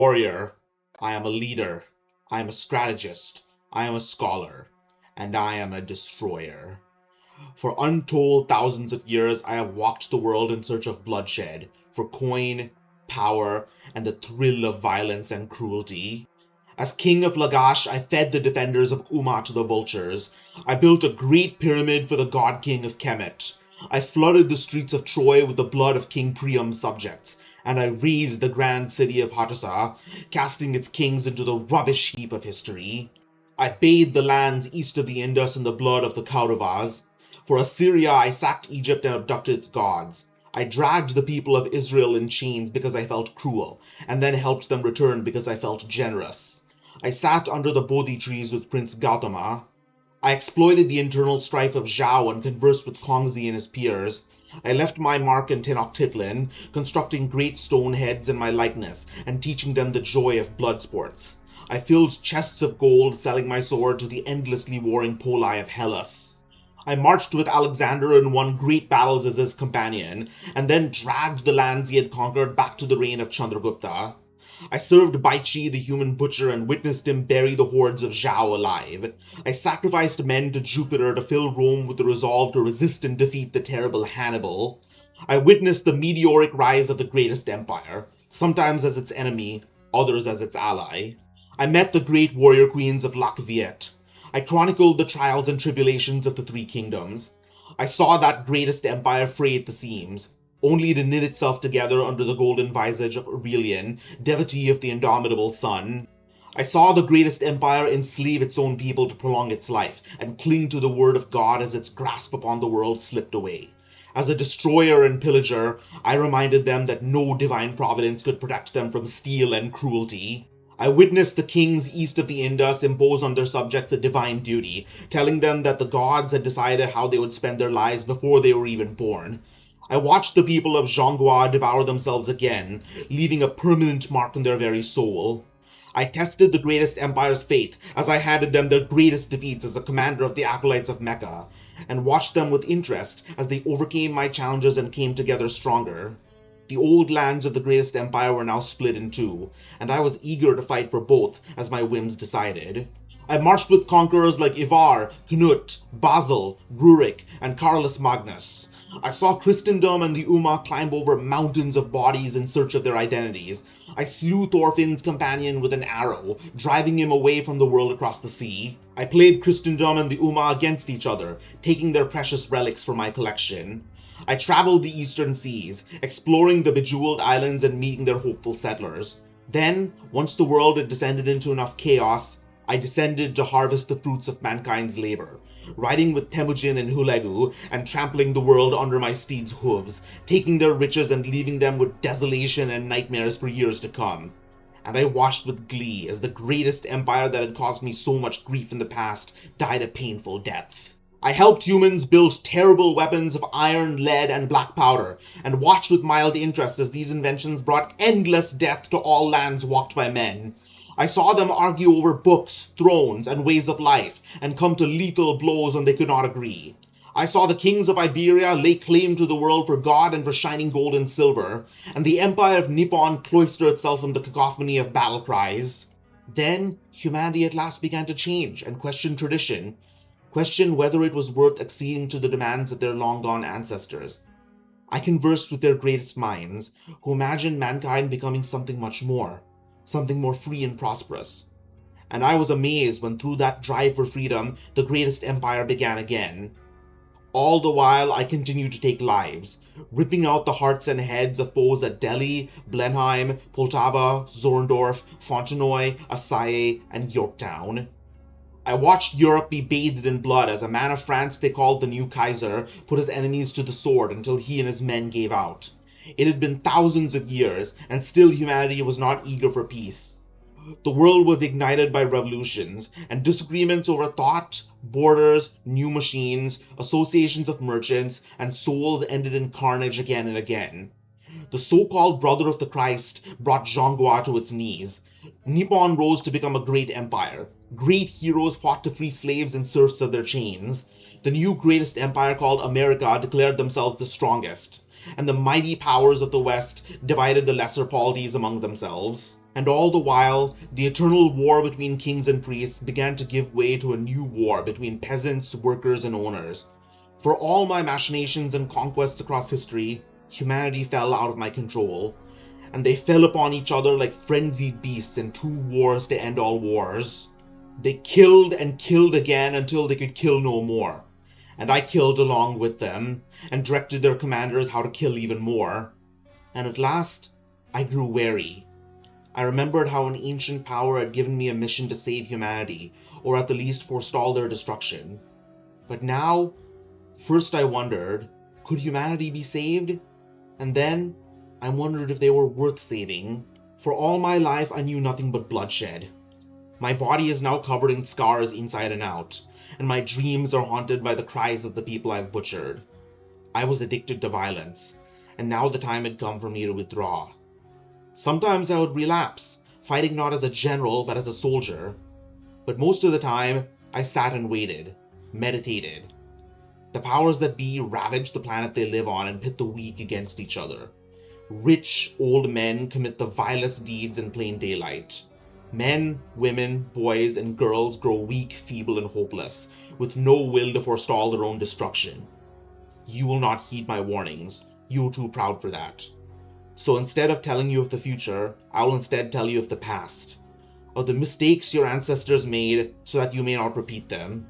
Warrior, I am a leader, I am a strategist, I am a scholar, and I am a destroyer. For untold thousands of years, I have walked the world in search of bloodshed, for coin, power, and the thrill of violence and cruelty. As king of Lagash, I fed the defenders of Umma to the vultures. I built a great pyramid for the god king of Kemet. I flooded the streets of Troy with the blood of King Priam's subjects, and I razed the grand city of Hattusa, casting its kings into the rubbish heap of history. I bathed the lands east of the Indus in the blood of the Kauravas. For Assyria, I sacked Egypt and abducted its gods. I dragged the people of Israel in chains because I felt cruel, and then helped them return because I felt generous. I sat under the Bodhi trees with Prince Gautama. I exploited the internal strife of Zhao and conversed with Kongzi and his peers. I left my mark in Tenochtitlan, constructing great stone heads in my likeness, and teaching them the joy of blood sports. I filled chests of gold, selling my sword to the endlessly warring Poli of Hellas. I marched with Alexander and won great battles as his companion, and then dragged the lands he had conquered back to the reign of Chandragupta. I served Baichi, the human butcher, and witnessed him bury the hordes of Zhao alive. I sacrificed men to Jupiter to fill Rome with the resolve to resist and defeat the terrible Hannibal. I witnessed the meteoric rise of the greatest empire, sometimes as its enemy, others as its ally. I met the great warrior queens of Lac Viet. I chronicled the trials and tribulations of the three kingdoms. I saw that greatest empire fray at the seams, only to knit itself together under the golden visage of Aurelian, devotee of the indomitable sun. I saw the greatest empire enslave its own people to prolong its life, and cling to the word of God as its grasp upon the world slipped away. As a destroyer and pillager, I reminded them that no divine providence could protect them from steel and cruelty. I witnessed the kings east of the Indus impose on their subjects a divine duty, telling them that the gods had decided how they would spend their lives before they were even born. I watched the people of Zhonghua devour themselves again, leaving a permanent mark in their very soul. I tested the greatest empire's faith as I handed them their greatest defeats as the commander of the acolytes of Mecca, and watched them with interest as they overcame my challenges and came together stronger. The old lands of the greatest empire were now split in two, and I was eager to fight for both as my whims decided. I marched with conquerors like Ivar, Knut, Basil, Rurik, and Carolus Magnus. I saw Christendom and the Umma climb over mountains of bodies in search of their identities. I slew Thorfinn's companion with an arrow, driving him away from the world across the sea. I played Christendom and the Umma against each other, taking their precious relics for my collection. I traveled the eastern seas, exploring the bejeweled islands and meeting their hopeful settlers. Then, once the world had descended into enough chaos, I descended to harvest the fruits of mankind's labor, riding with Temujin and Hulegu, and trampling the world under my steeds' hooves, taking their riches and leaving them with desolation and nightmares for years to come. And I watched with glee as the greatest empire that had caused me so much grief in the past died a painful death. I helped humans build terrible weapons of iron, lead, and black powder, and watched with mild interest as these inventions brought endless death to all lands walked by men. I saw them argue over books, thrones, and ways of life, and come to lethal blows when they could not agree. I saw the kings of Iberia lay claim to the world for God and for shining gold and silver, and the empire of Nippon cloister itself in the cacophony of battle cries. Then humanity at last began to change and question tradition, question whether it was worth acceding to the demands of their long-gone ancestors. I conversed with their greatest minds, who imagined mankind becoming something much more, something more free and prosperous. And I was amazed when through that drive for freedom, the greatest empire began again. All the while, I continued to take lives, ripping out the hearts and heads of foes at Delhi, Blenheim, Poltava, Zorndorf, Fontenoy, Assaye, and Yorktown. I watched Europe be bathed in blood as a man of France they called the new Kaiser put his enemies to the sword until he and his men gave out. It had been thousands of years, and still humanity was not eager for peace. The world was ignited by revolutions, and disagreements over thought, borders, new machines, associations of merchants, and souls ended in carnage again and again. The so-called brother of the Christ brought Zhonghua to its knees. Nippon rose to become a great empire. Great heroes fought to free slaves and serfs of their chains. The new greatest empire called America declared themselves the strongest, and the mighty powers of the West divided the lesser polities among themselves. And all the while, the eternal war between kings and priests began to give way to a new war between peasants, workers, and owners. For all my machinations and conquests across history, humanity fell out of my control, and they fell upon each other like frenzied beasts in two wars to end all wars. They killed and killed again until they could kill no more, and I killed along with them, and directed their commanders how to kill even more. And at last, I grew wary. I remembered how an ancient power had given me a mission to save humanity, or at the least forestall their destruction. But now, first I wondered, could humanity be saved? And then, I wondered if they were worth saving. For all my life, I knew nothing but bloodshed. My body is now covered in scars inside and out, and my dreams are haunted by the cries of the people I've butchered. I was addicted to violence, and now the time had come for me to withdraw. Sometimes I would relapse, fighting not as a general but as a soldier. But most of the time, I sat and waited, meditated. The powers that be ravage the planet they live on and pit the weak against each other. Rich, old men commit the vilest deeds in plain daylight. Men, women, boys, and girls grow weak, feeble, and hopeless, with no will to forestall their own destruction. You will not heed my warnings. You are too proud for that. So instead of telling you of the future, I will instead tell you of the past. Of the mistakes your ancestors made so that you may not repeat them.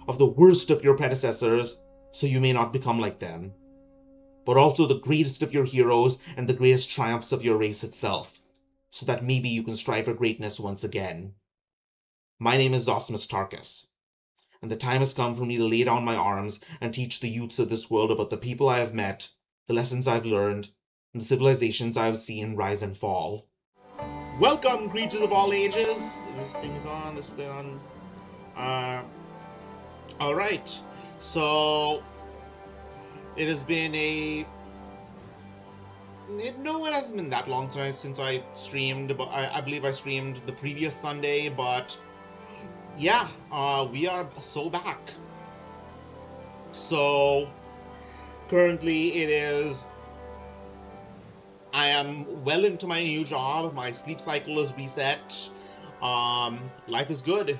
Of the worst of your predecessors so you may not become like them. But also the greatest of your heroes and the greatest triumphs of your race itself, so that maybe you can strive for greatness once again. My name is Zosimus Tarkus, and the time has come for me to lay down my arms and teach the youths of this world about the people I have met, the lessons I've learned, and the civilizations I have seen rise and fall. Welcome, creatures of all ages! This thing is on, this thing on. Alright, so it has been no, it hasn't been that long since I streamed, but I believe I streamed the previous Sunday, but yeah, we are so back. So, currently it is, I am well into my new job, my sleep cycle is reset, life is good.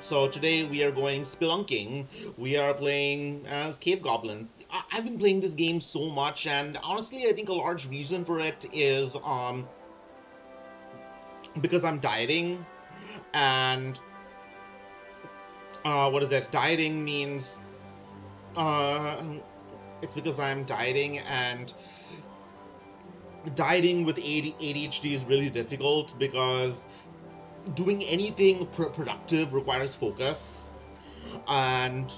So today we are going spelunking. We are playing as cave goblins. I've been playing this game so much, and honestly I think a large reason for it is because I'm dieting, and what is it? Dieting means it's because I'm dieting, and dieting with ADHD is really difficult because doing anything productive requires focus, and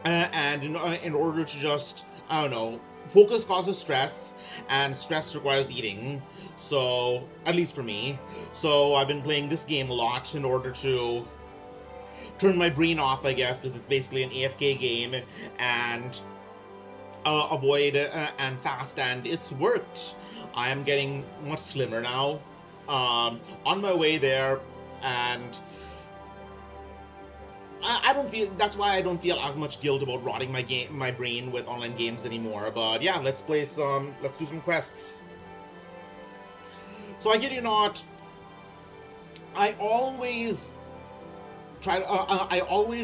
in order to just, I don't know, focus causes stress, and stress requires eating, so, at least for me. So I've been playing this game a lot in order to turn my brain off, I guess, because it's basically an AFK game, and avoid and fast, and it's worked. I am getting much slimmer now, on my way there, and I don't feel, that's why I don't feel as much guilt about rotting my brain with online games anymore. But yeah, let's do some quests. So I kid you not, I always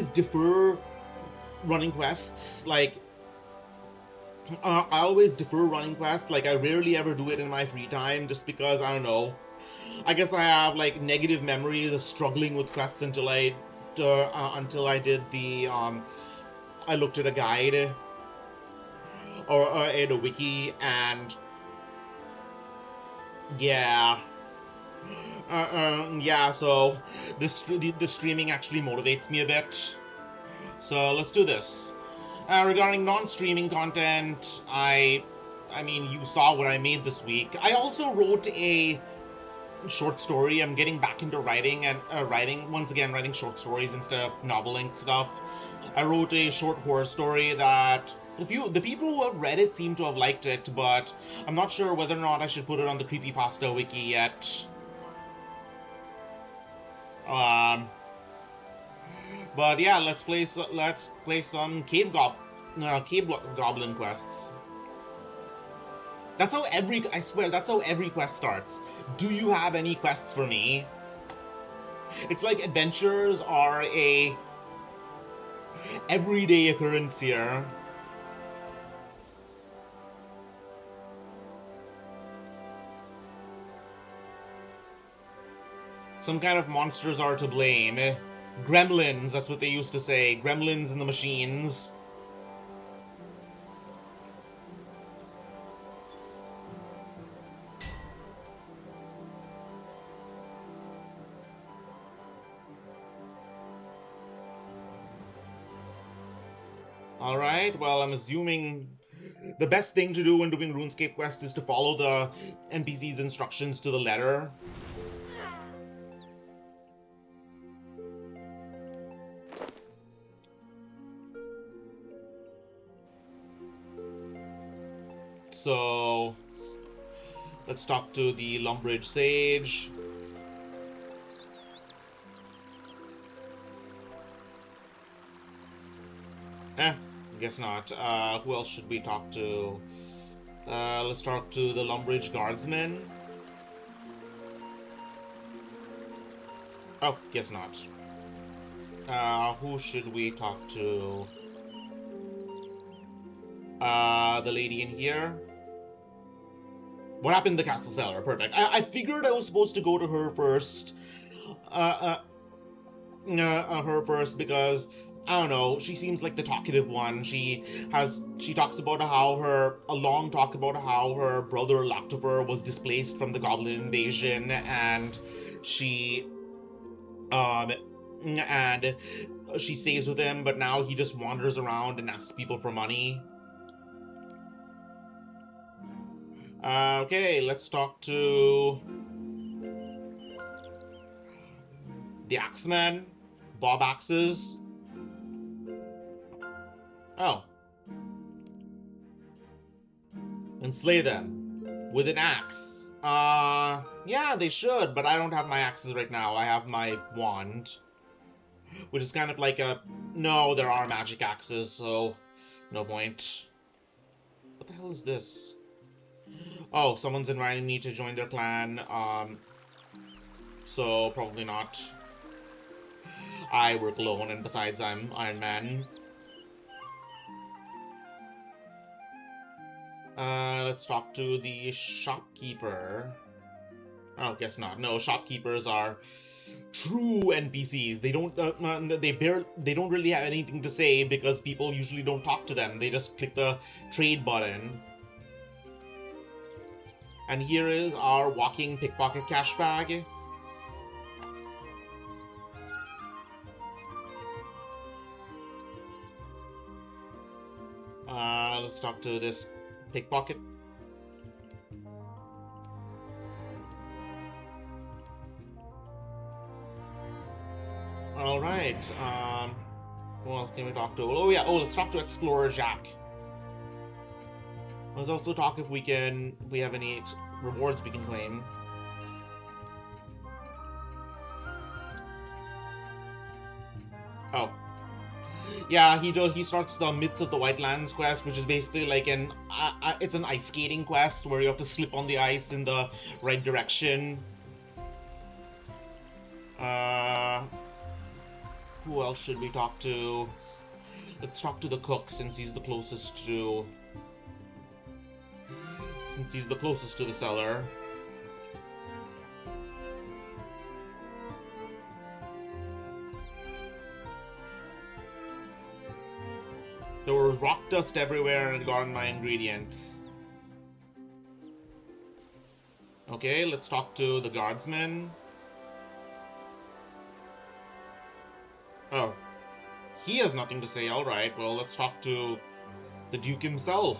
defer running quests, like, I always defer running quests, like, I rarely ever do it in my free time, just because, I don't know, I guess I have, like, negative memories of struggling with quests until I did the, I looked at a guide, or at a wiki, and, yeah, yeah, so, the streaming actually motivates me a bit, so let's do this. Regarding non-streaming content, I mean, you saw what I made this week. I also wrote a short story. I'm getting back into writing, and writing short stories instead of novel-length stuff. I wrote a short horror story that the people who have read it seem to have liked it, but I'm not sure whether or not I should put it on the creepypasta wiki yet. But yeah, let's play some cave goblin quests. That's how I swear, that's how every quest starts. Do you have any quests for me? It's like adventures are a everyday occurrence here. Some kind of monsters are to blame. Gremlins, that's what they used to say. Gremlins in the machines. Alright, well, I'm assuming the best thing to do when doing RuneScape quests is to follow the NPC's instructions to the letter. So, let's talk to the Lumbridge Sage. Guess not. Who else should we talk to? Let's talk to the Lumbridge Guardsman. Oh, guess not. Who should we talk to? The lady in here. What happened to the castle cellar? Perfect. I figured I was supposed to go to her first. Her first because I don't know. She seems like the talkative one. She talks about a long talk about how her brother Loctifer was displaced from the Goblin invasion, and she stays with him, but now he just wanders around and asks people for money. Okay, let's talk to the Axeman, Bob Axes. Oh. And slay them with an axe. Yeah, they should, but I don't have my axes right now. I have my wand, which is kind of like a... No, there are magic axes, so no point. What the hell is this? Oh, someone's inviting me to join their clan, so probably not. I work alone, and besides, I'm Iron Man. Let's talk to the shopkeeper. Oh, guess not. No, shopkeepers are true NPCs. They don't. They don't really have anything to say because people usually don't talk to them. They just click the trade button. And here is our walking pickpocket cash bag. Let's talk to this pickpocket. Alright, who else can we talk to? Oh yeah, let's talk to Explorer Jack. Let's also talk if we have any rewards we can claim. Oh. Yeah, he starts the Myths of the Whitelands quest, which is basically like it's an ice skating quest where you have to slip on the ice in the right direction. Who else should we talk to? Let's talk to the cook since he's the closest to the cellar. There was rock dust everywhere and it got on my ingredients. Okay, let's talk to the guardsman. Oh. He has nothing to say, alright. Well, let's talk to the Duke himself.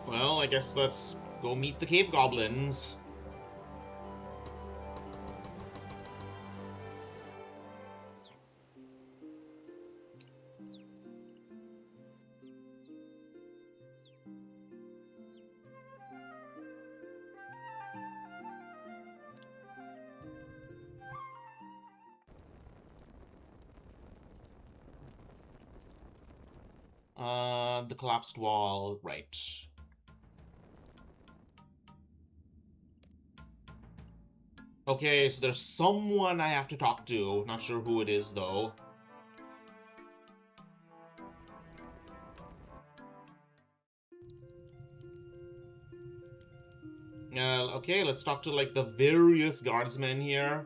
Well, I guess let's go meet the cave goblins. The collapsed wall, right. Okay, so there's someone I have to talk to. Not sure who it is, though. Okay, let's talk to, like, the various guardsmen here.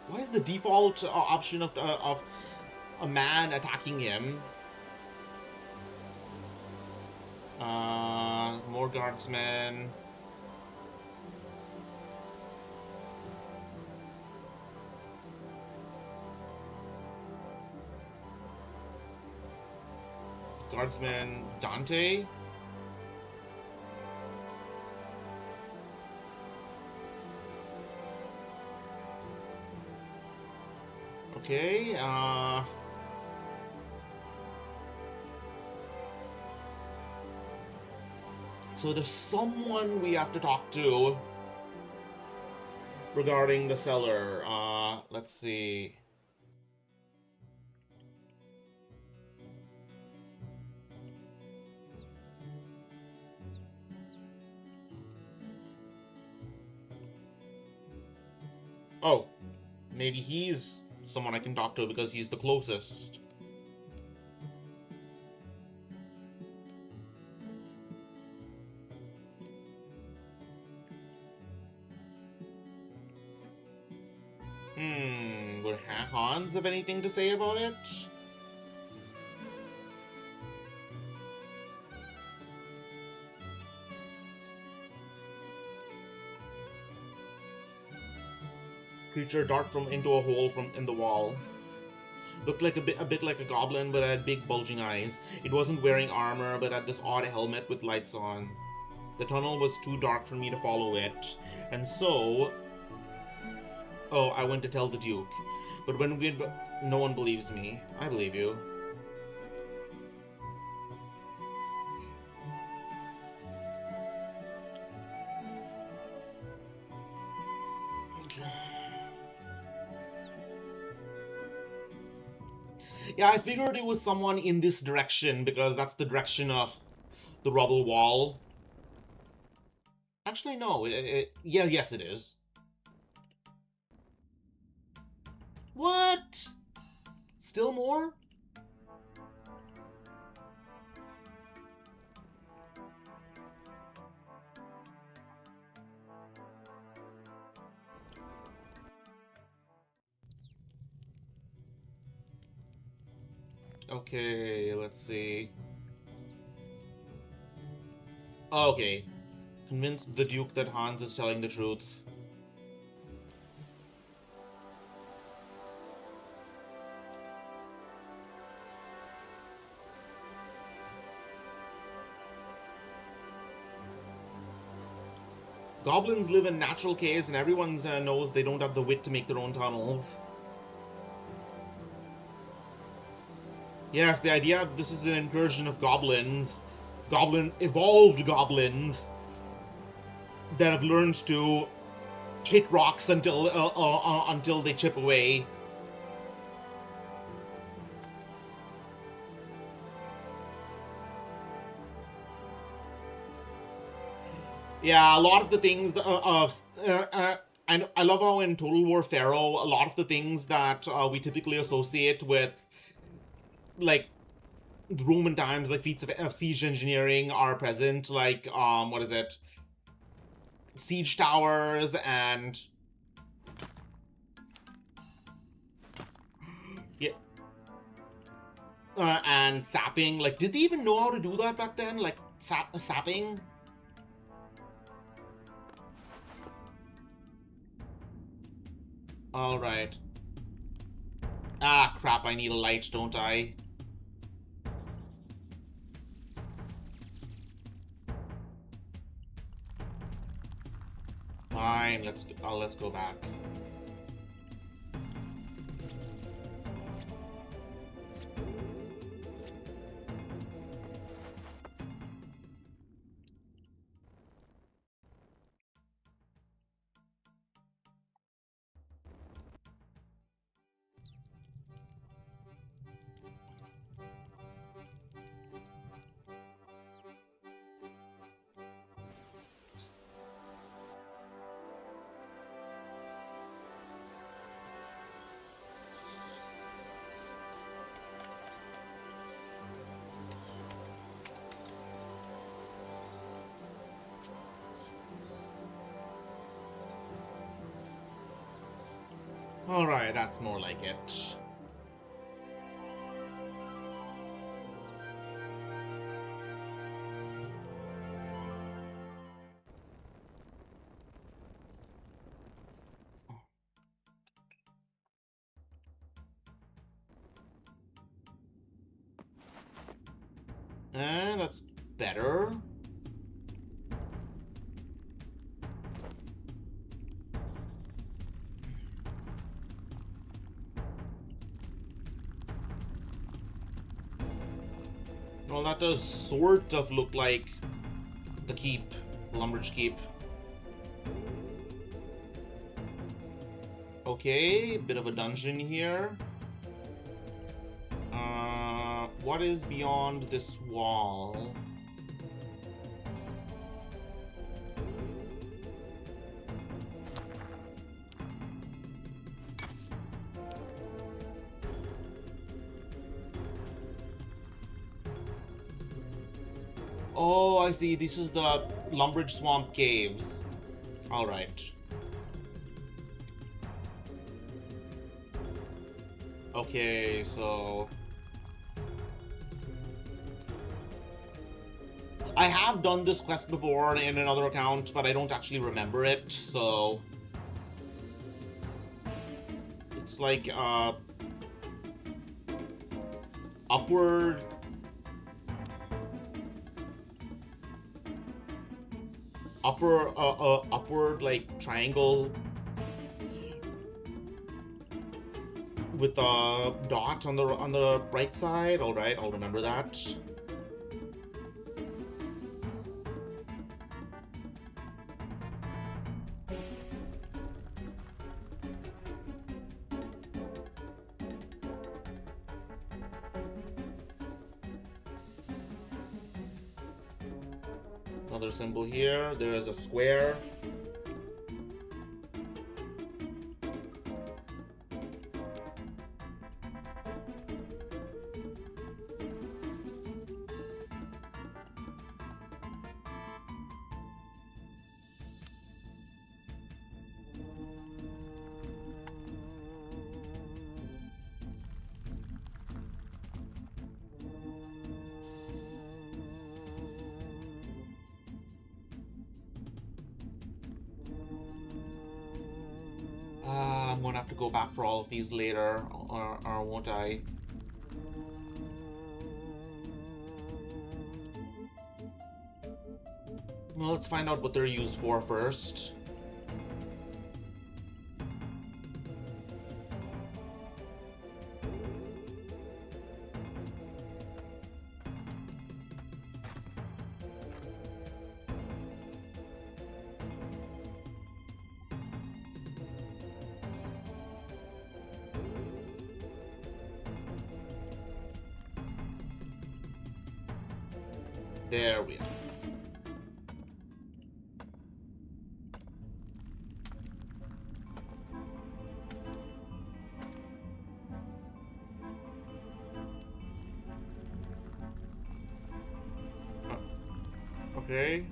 Why is the default option of a man attacking him? More guardsmen. Guardsman Dante. Okay, so there's someone we have to talk to regarding the cellar. Let's see. Oh, maybe he's someone I can talk to because he's the closest. Would Hans have anything to say about it? Creature dart from into a hole from in the wall. Looked like a bit like a goblin, but had big bulging eyes. It wasn't wearing armor, but had this odd helmet with lights on. The tunnel was too dark for me to follow it, and so... Oh, I went to tell the Duke. But when we... No one believes me. I believe you. Yeah, I figured it was someone in this direction, because that's the direction of the rubble wall. Actually, no. Yeah, yes, it is. What? Still more? Okay, let's see. Okay. Convinced the Duke that Hans is telling the truth. Goblins live in natural caves, and everyone knows they don't have the wit to make their own tunnels. Yes, the idea that this is an incursion of goblins, evolved goblins, that have learned to hit rocks until they chip away. Yeah, a lot of the things and I love how in Total War Pharaoh, a lot of the things that we typically associate with, like, Roman times, like feats of siege engineering, are present. Like, what is it? Siege towers and... Yeah. And sapping. Like, did they even know how to do that back then? Like, sapping? Alright. Ah, crap, I need a light, don't I? Fine, let's go back. Alright, that's more like it. That's better. Well, that does sort of look like the keep, Lumbridge Keep. Okay, bit of a dungeon here. What is beyond this wall? Oh, I see. This is the Lumbridge Swamp Caves. Alright. Okay, so... I have done this quest before in another account, but I don't actually remember it, so... It's like, upward... upward, like, triangle... with a dot on the right side. Alright, I'll remember that. Another symbol here. There is a square. I'm gonna have to go back for all of these later, or won't I? Well, let's find out what they're used for first. There we are. Okay.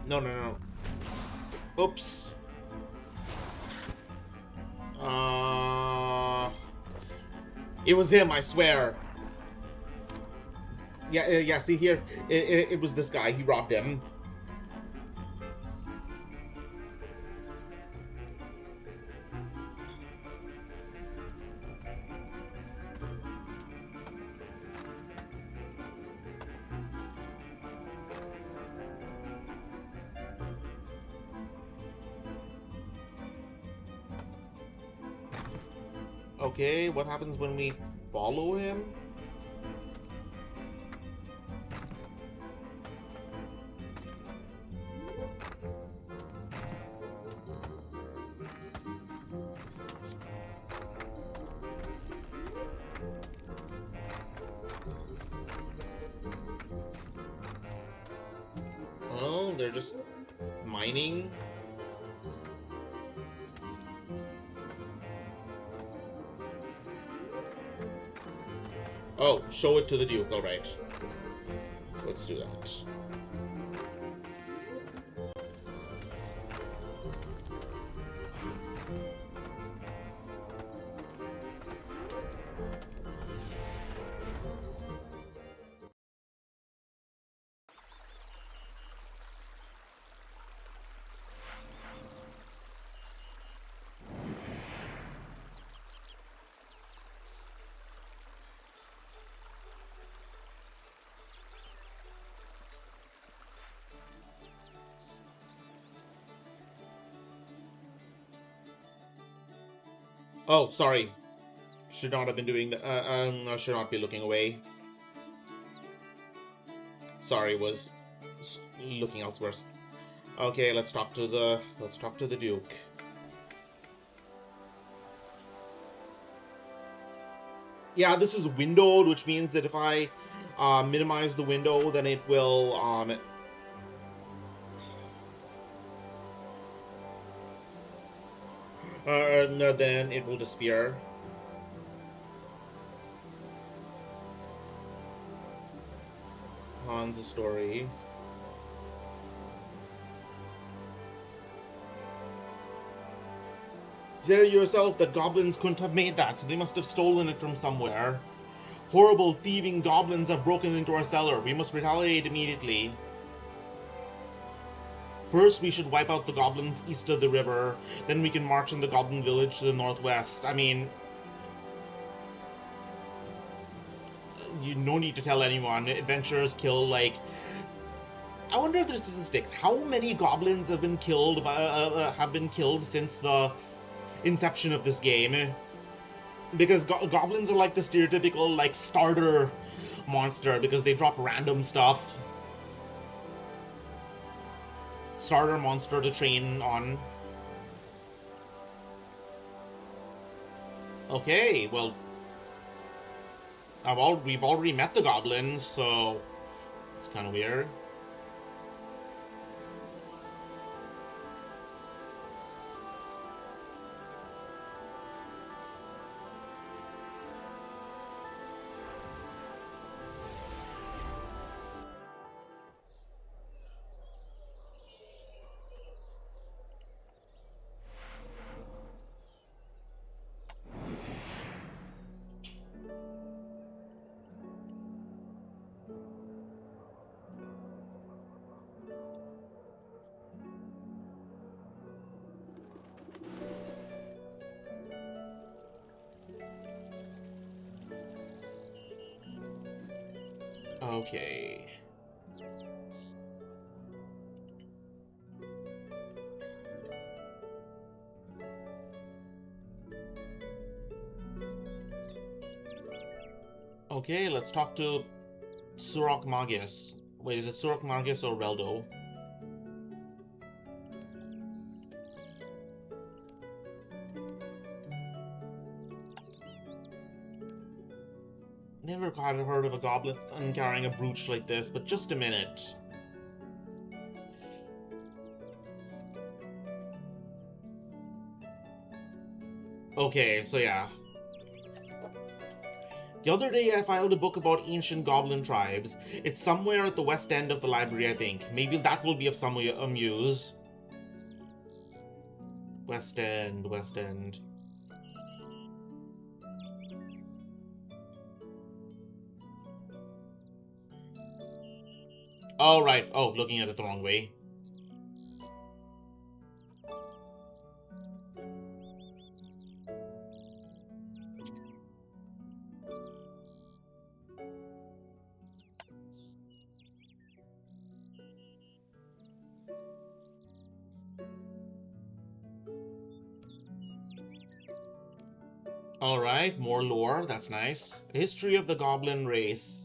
No, no, no. Oops. It was him, I swear. Yeah, see here, it was this guy, he robbed him. Okay, what happens when we follow him? Oh, they're just mining. Oh, show it to the Duke, alright. Let's do that. Oh, sorry. Should not have been doing that. I should not be looking away. Sorry, was looking elsewhere. Okay, let's talk to the Duke. Yeah, this is windowed, which means that if I minimize the window, then it will no, then it will disappear. Han's story. There yourself that goblins couldn't have made that, so they must have stolen it from somewhere. Horrible thieving goblins have broken into our cellar. We must retaliate immediately. First, we should wipe out the goblins east of the river. Then we can march on the goblin village to the northwest. I mean, you no need to tell anyone. Adventurers kill, like... I wonder if there's statistics. How many goblins have been killed since the inception of this game? Because goblins are like the stereotypical, like, starter monster, because they drop random stuff. Starter monster to train on. Okay, well, we've already met the goblins, so it's kind of weird. Okay. Okay, let's talk to Surok Magus. Wait, is it Surok Magus or Reldo? Never quite heard of a goblin carrying a brooch like this, but just a minute. Okay, so yeah. The other day I filed a book about ancient goblin tribes. It's somewhere at the west end of the library, I think. Maybe that will be of some use. West End, West End. Oh, right. Oh, looking at it the wrong way. Alright, more lore. That's nice. History of the goblin race.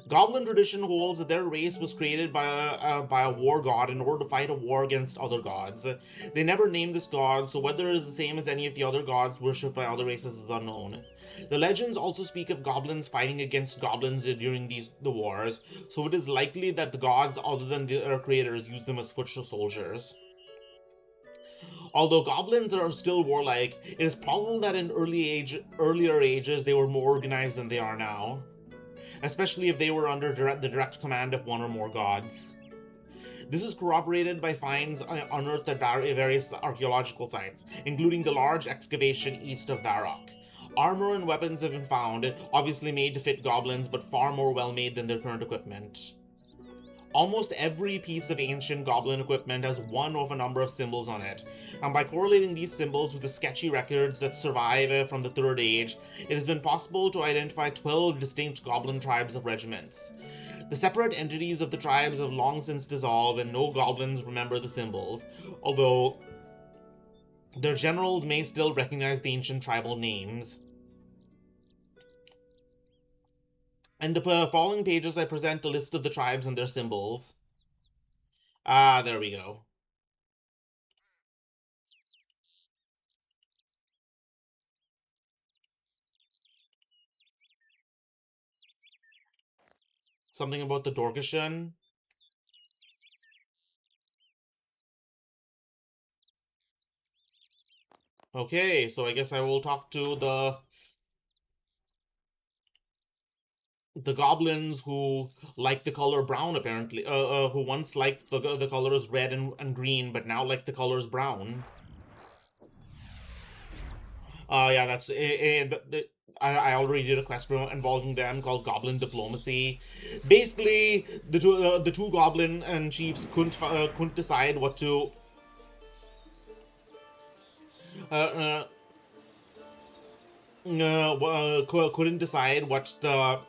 Goblin tradition holds that their race was created by a war god in order to fight a war against other gods. They never named this god, so whether it is the same as any of the other gods worshipped by other races is unknown. The legends also speak of goblins fighting against goblins during the wars, so it is likely that the gods other than their creators used them as foot soldiers. Although goblins are still warlike, it is probable that in earlier ages they were more organized than they are now, especially if they were under the direct command of one or more gods. This is corroborated by finds unearthed at various archaeological sites, including the large excavation east of Varrock. Armor and weapons have been found, obviously made to fit goblins, but far more well-made than their current equipment. Almost every piece of ancient goblin equipment has one of a number of symbols on it, and by correlating these symbols with the sketchy records that survive from the Third Age, it has been possible to identify 12 distinct goblin tribes of regiments. The separate entities of the tribes have long since dissolved, and no goblins remember the symbols, although Their generals may still recognize the ancient tribal names. In the following pages, I present a list of the tribes and their symbols. Ah, there we go. Something about the Dorkishan. Okay, so I guess I will talk to the goblins who like the color brown, apparently. Who once liked the colors red and green, but now like the colors brown. Yeah, that's I already did a quest involving them called Goblin Diplomacy. Basically, the two goblin and chiefs couldn't decide what to uh, uh, couldn't decide what the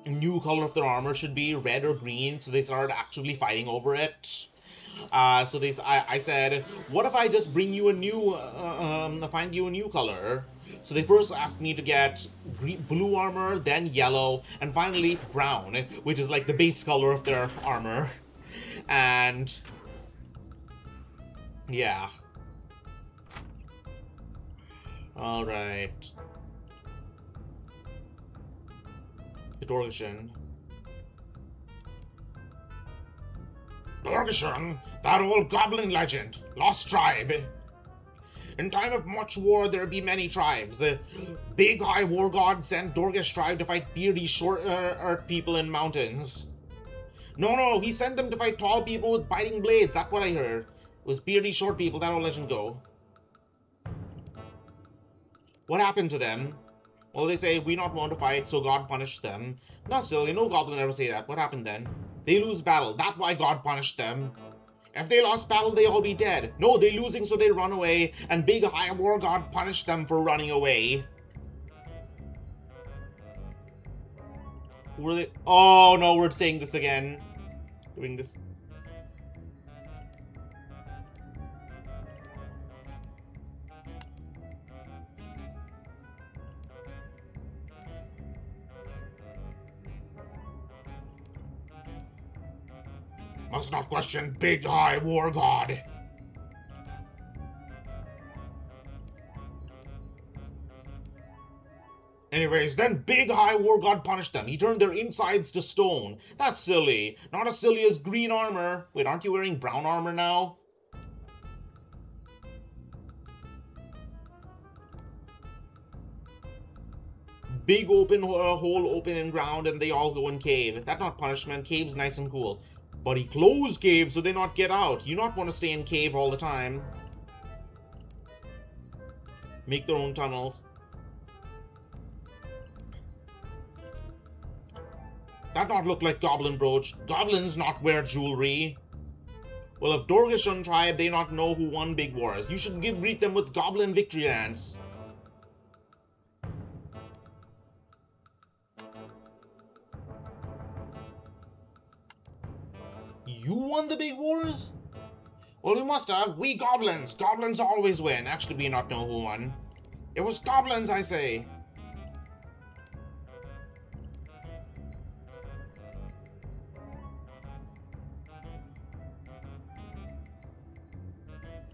new color of their armor should be, red or green. So they started actually fighting over it. I said, what if I just bring you a new, find you a new color? So they first asked me to get blue armor, then yellow, and finally brown, which is like the base color of their armor. And yeah. All right. Dorgishan. Dorgishan, that old goblin legend, lost tribe. In time of much war, there be many tribes. The big high war god sent Dorgish tribe to fight beardy short earth people in mountains. No, he sent them to fight tall people with biting blades. That's what I heard. It was beardy short people. That old legend go. What happened to them? Well, they say we not want to fight, so God punished them. Not silly. No goblin ever say that. What happened then? They lose battle. That's why God punished them. If they lost battle, they all be dead. No, they losing, so they run away, and big high war god punished them for running away. Were they? Oh no, we're saying this again. Doing this. Must not question big high war god. Anyways, then big high war god punished them. He turned their insides to stone. That's silly. Not as silly as green armor. Wait, aren't you wearing brown armor now? Big open hole open in ground and they all go in cave. If that's not punishment, cave's nice and cool. But he closed cave so they not get out. You not want to stay in cave all the time. Make their own tunnels. That not look like goblin brooch. Goblins not wear jewelry. Well, if Dorgishan tribe, they not know who won big wars. You should greet them with goblin victory dance. You won the big wars? Well, you must have. We goblins. Goblins always win. Actually, we not know who won. It was goblins, I say.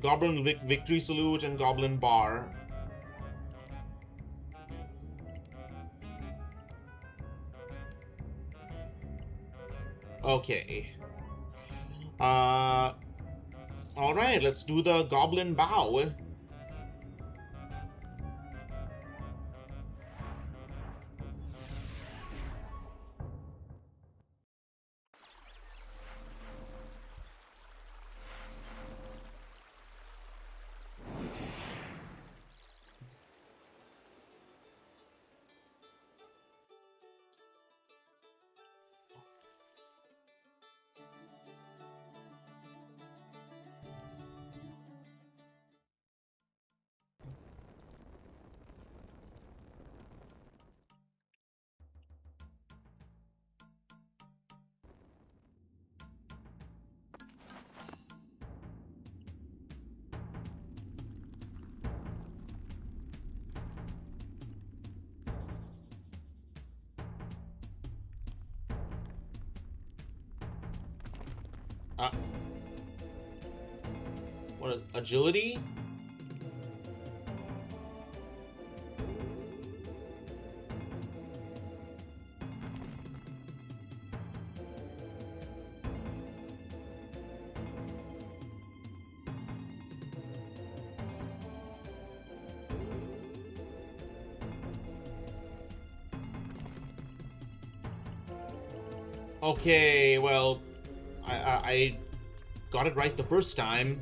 Goblin victory salute and goblin bar. Okay. Alright, let's do the goblin bow. Uh, what? Agility? Okay, well, I got it right the first time.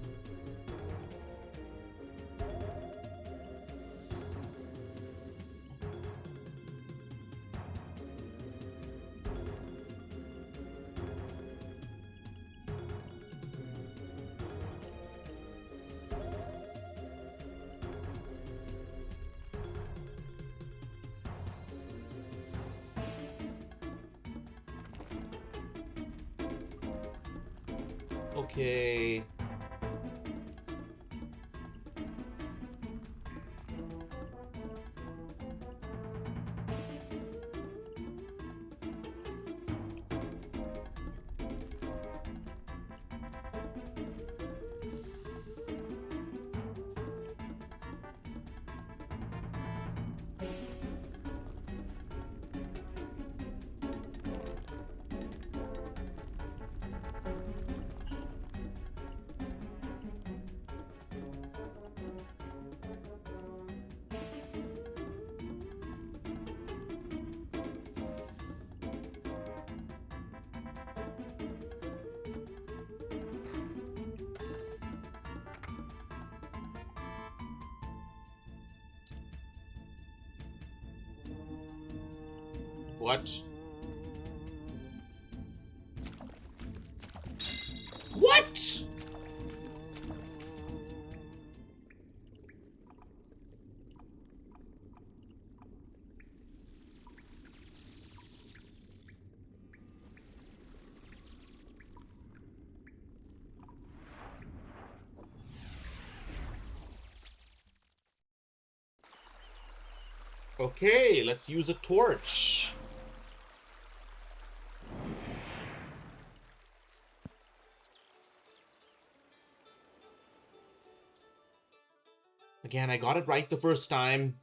Okay. What? What? Okay, let's use a torch. Again, I got it right the first time.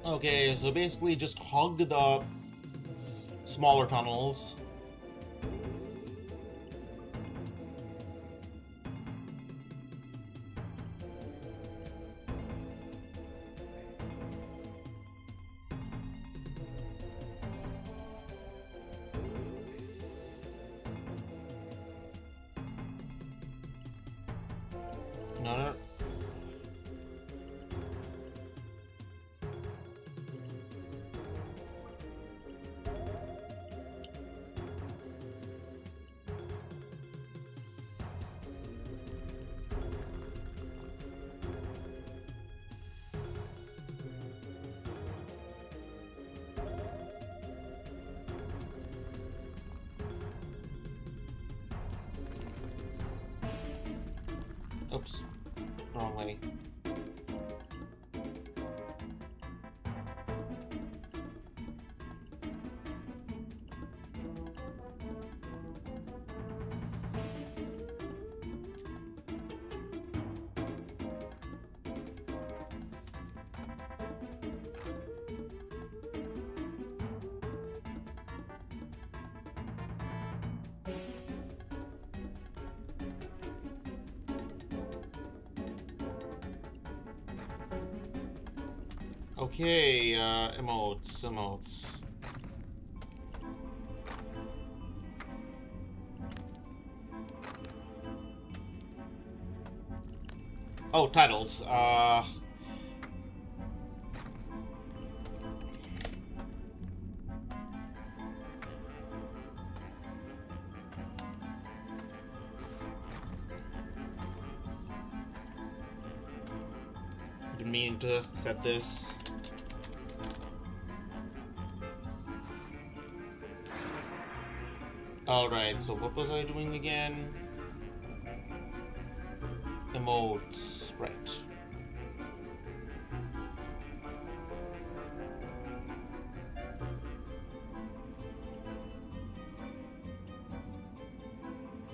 Okay, so basically just hug the smaller tunnels. No, no. Oops. Wrong way. Okay, emotes. Oh, titles. I've been meaning to set this. Alright, so what was I doing again? Emotes, right.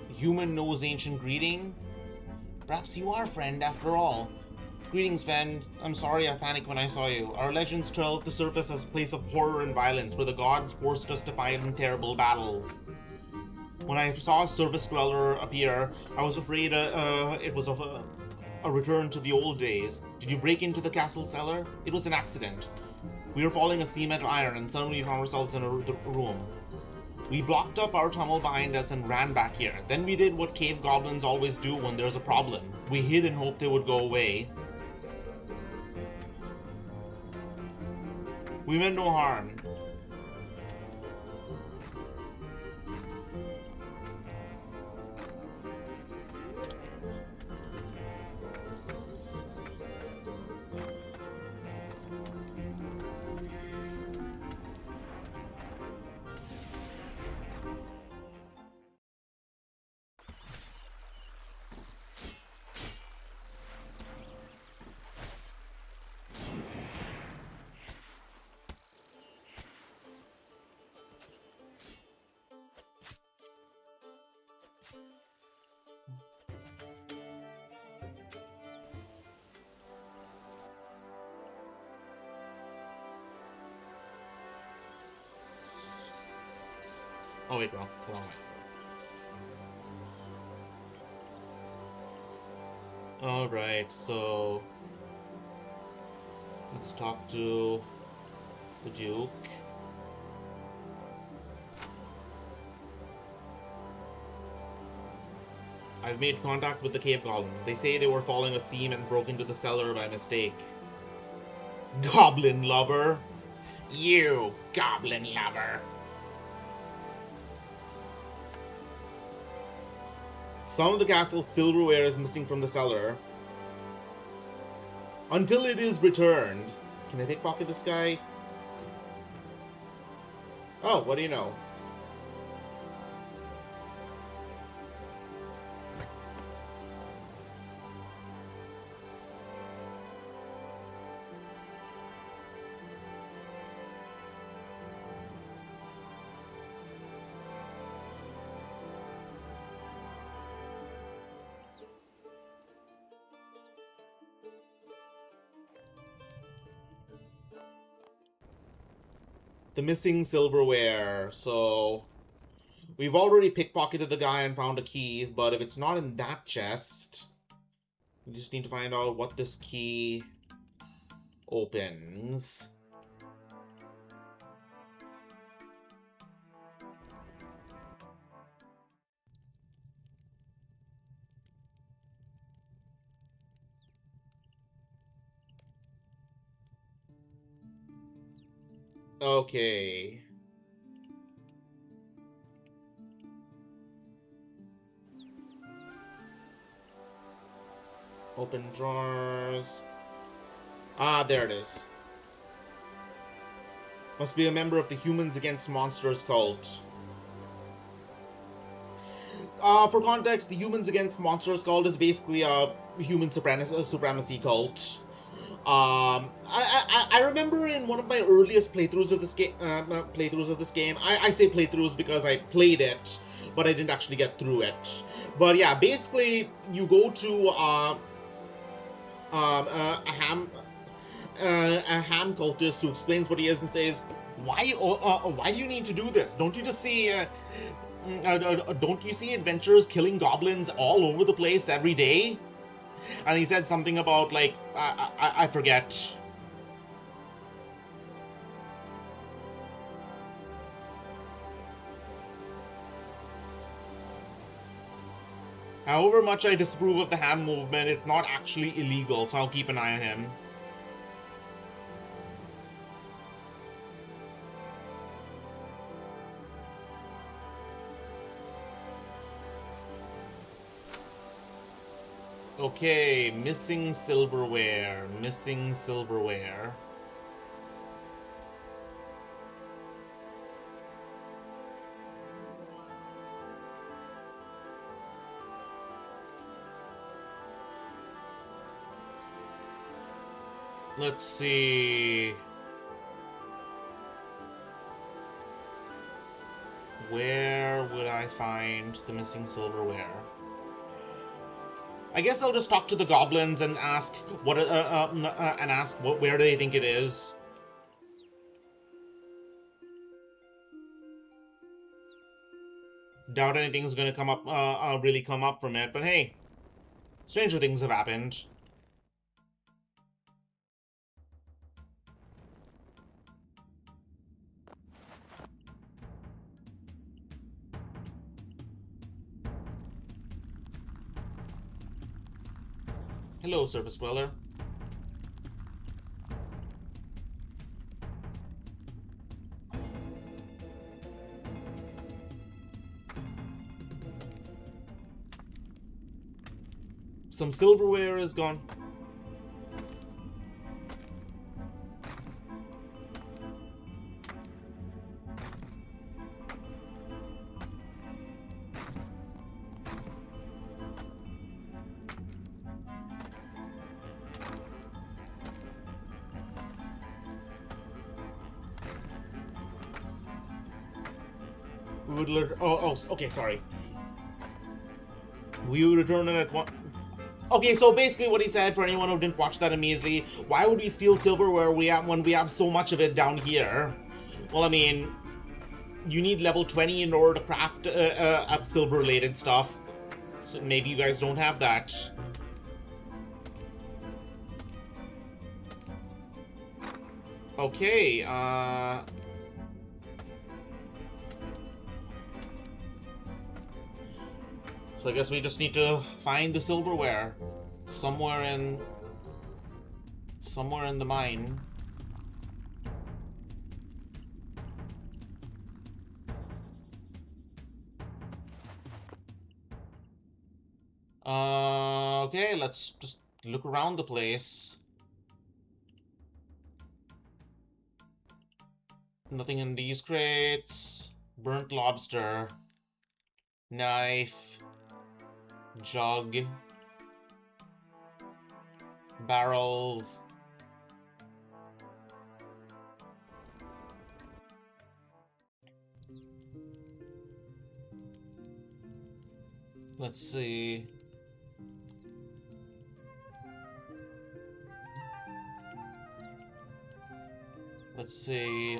Human knows ancient greeting? Perhaps you are friend after all. Greetings, friend. I'm sorry I panicked when I saw you. Our legends trail at the surface as a place of horror and violence where the gods forced us to fight in terrible battles. When I saw a service dweller appear, I was afraid it was a return to the old days. Did you break into the castle cellar? It was an accident. We were following a cement iron and suddenly we found ourselves in a room. We blocked up our tunnel behind us and ran back here. Then we did what cave goblins always do when there's a problem. We hid and hoped it would go away. We meant no harm. Oh wait, wrong way. Alright, so let's talk to the Duke. I've made contact with the cave goblin. They say they were following a theme and broke into the cellar by mistake. Goblin lover! You, goblin lover! Some of the castle's silverware is missing from the cellar. Until it is returned. Can I pickpocket this guy? Oh, what do you know? The missing silverware. So we've already pickpocketed the guy and found a key, but if it's not in that chest, we just need to find out what this key opens. Okay. Open drawers. Ah, there it is. Must be a member of the Humans Against Monsters cult. For context, the Humans Against Monsters cult is basically a human supremacy cult. I remember in one of my earliest playthroughs of this game. I say playthroughs because I played it, but I didn't actually get through it. But yeah, basically, you go to a ham cultist who explains what he is and says, why do you need to do this? Don't you just see don't you see adventurers killing goblins all over the place every day? And he said something about, like, I forget. However much I disapprove of the ham movement, it's not actually illegal, so I'll keep an eye on him. Okay, missing silverware, missing silverware. Let's see. Where would I find the missing silverware? I guess I'll just talk to the goblins and ask where do they think it is. Doubt anything's gonna come up, really come up from it, but hey, stranger things have happened. Hello, Surface Dweller. Some silverware is gone. We would okay, sorry. We would return it at one. Okay, so basically what he said, for anyone who didn't watch that immediately, why would we steal silverware when we have so much of it down here? Well, I mean, you need level 20 in order to craft silver-related stuff. So maybe you guys don't have that. Okay, so I guess we just need to find the silverware somewhere in the mine. Okay, let's just look around the place. Nothing in these crates. Burnt lobster. Knife. Jug. Barrels. Let's see. Let's see,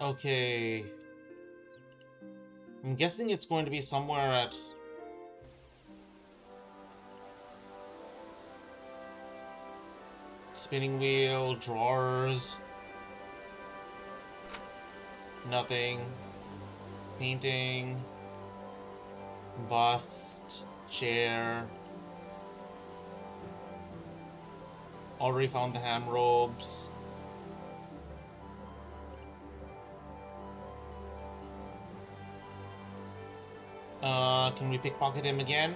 okay. I'm guessing it's going to be somewhere at... spinning wheel, drawers... nothing. Painting... bust... chair... Already found the ham robes. Can we pickpocket him again?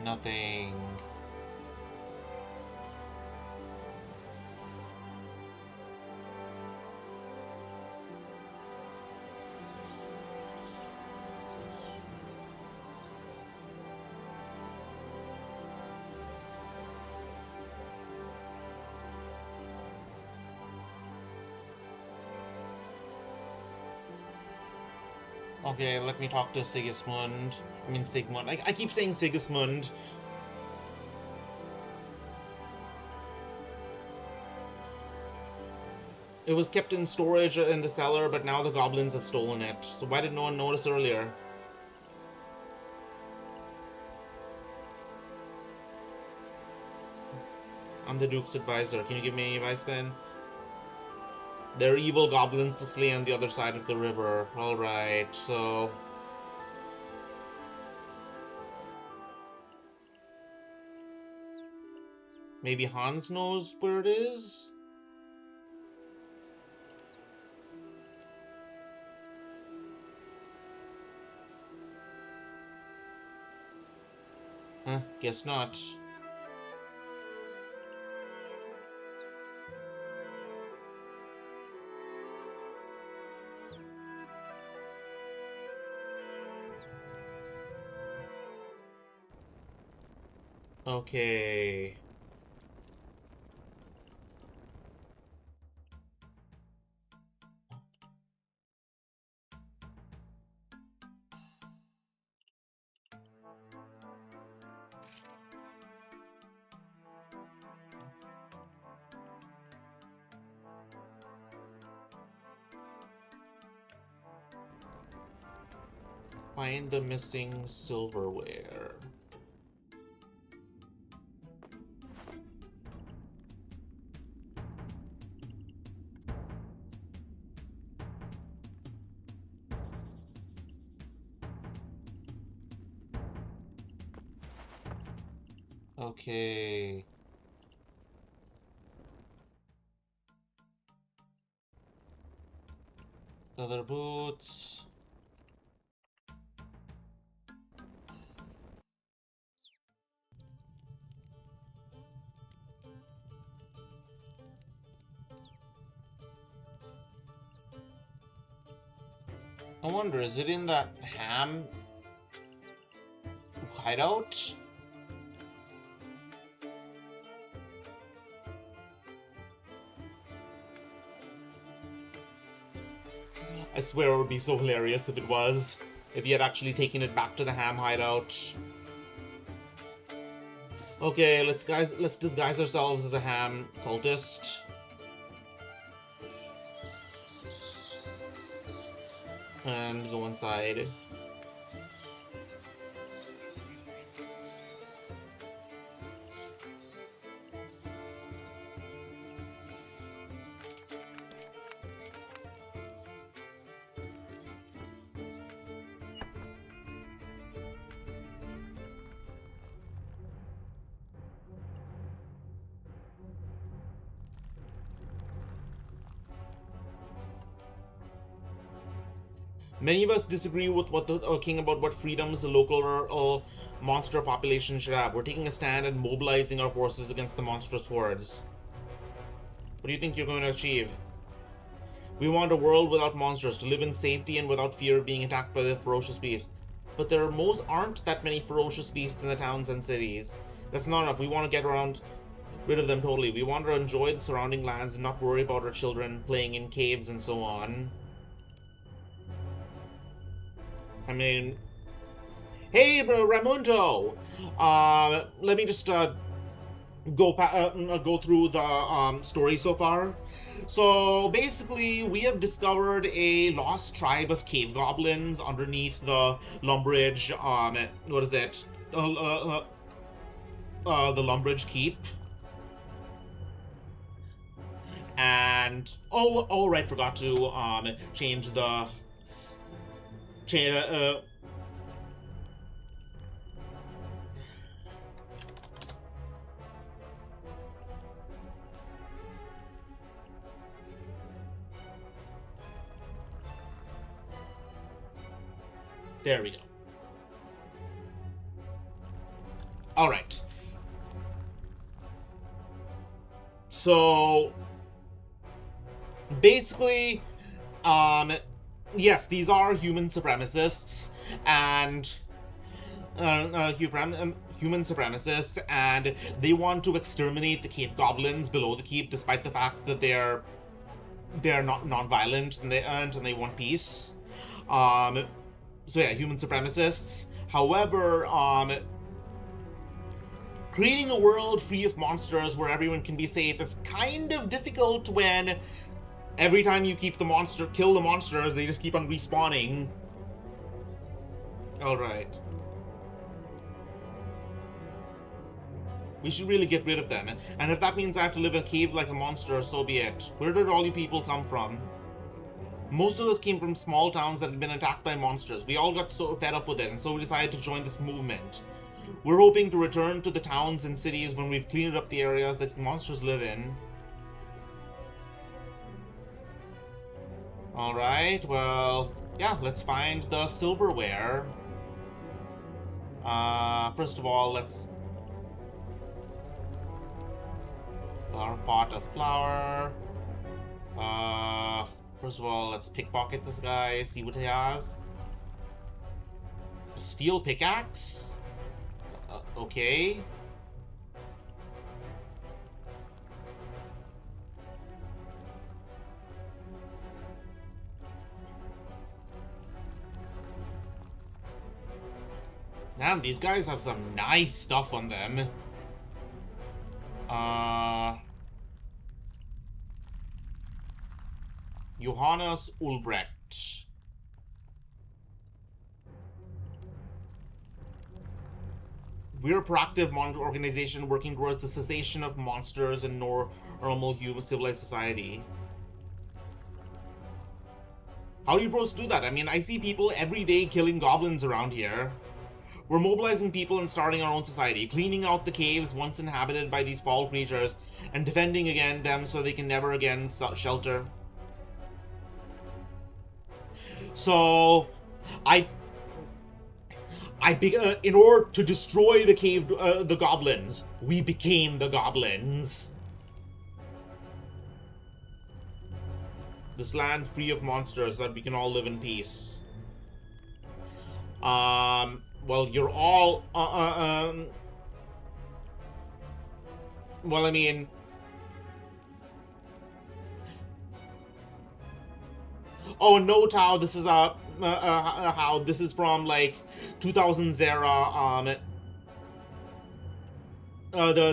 Nothing. Okay, let me talk to Sigismund. I mean Sigmund. I keep saying Sigismund. It was kept in storage in the cellar, but now the goblins have stolen it. So why did no one notice earlier? I'm the Duke's advisor. Can you give me any advice then? There are evil goblins to slay on the other side of the river. Alright, so... maybe Hans knows where it is? Huh, guess not. Okay. Find the missing silverware. Okay. Leather boots. I wonder, is it in that ham hideout? I swear it would be so hilarious if it was. If he had actually taken it back to the ham hideout. Okay, let's disguise ourselves as a ham cultist. And go inside. Many of us disagree with what the king about what freedoms the local monster population should have. We're taking a stand and mobilizing our forces against the monstrous hordes. What do you think you're going to achieve? We want a world without monsters, to live in safety and without fear of being attacked by the ferocious beasts. But there aren't that many ferocious beasts in the towns and cities. That's not enough. We want to get rid of them totally. We want to enjoy the surrounding lands and not worry about our children playing in caves and so on. I mean, hey, Ramundo. Let me just go through the story so far. So basically, we have discovered a lost tribe of cave goblins underneath the Lumbridge. What is it? The Lumbridge Keep. And right, forgot to change the. There we go. All right. So basically, yes, these are human supremacists, and human supremacists, and they want to exterminate the cave goblins below the keep, despite the fact that they're not non-violent and they want peace. So yeah, human supremacists. However, creating a world free of monsters where everyone can be safe is kind of difficult when every time you kill the monsters, they just keep on respawning. Alright. We should really get rid of them. And if that means I have to live in a cave like a monster, so be it. Where did all you people come from? Most of us came from small towns that had been attacked by monsters. We all got so fed up with it, and so we decided to join this movement. We're hoping to return to the towns and cities when we've cleaned up the areas that monsters live in. Alright, well, yeah, let's find the silverware. First of all, let's... Our pot of flour. First of all, let's pickpocket this guy, see what he has. A steel pickaxe? Okay. Damn, these guys have some nice stuff on them. Johannes Ulbrecht. We're a proactive monster organization working towards the cessation of monsters in normal human civilized society. How do you bros do that? I mean, I see people every day killing goblins around here. We're mobilizing people and starting our own society, cleaning out the caves once inhabited by these foul creatures, and defending against them so they can never again shelter. So, in order to destroy the goblins, we became the goblins. This land free of monsters, so that we can all live in peace. Well, you're all, well, I mean... Oh, no, Tao, this is, how, this is from, like, 2000 Zera,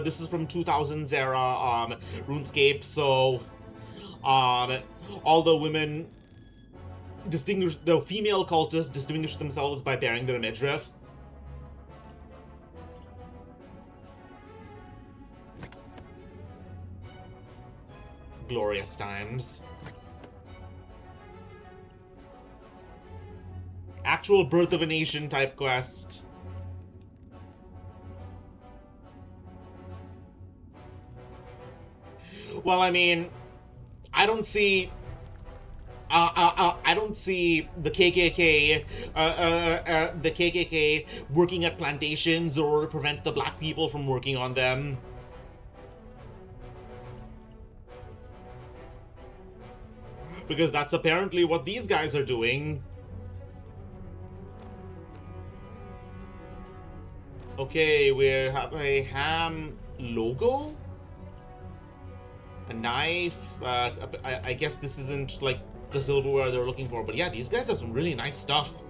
this is from 2000 Zera, Runescape, so, all the women the female cultists distinguish themselves by bearing their midriff. Glorious times. Actual birth of a nation type quest. Well, I mean, I don't see the KKK working at plantations or prevent the black people from working on them. Because that's apparently what these guys are doing. Okay, we have a ham logo? A knife? I guess this isn't like the silverware they're looking for, but yeah, these guys have some really nice stuff.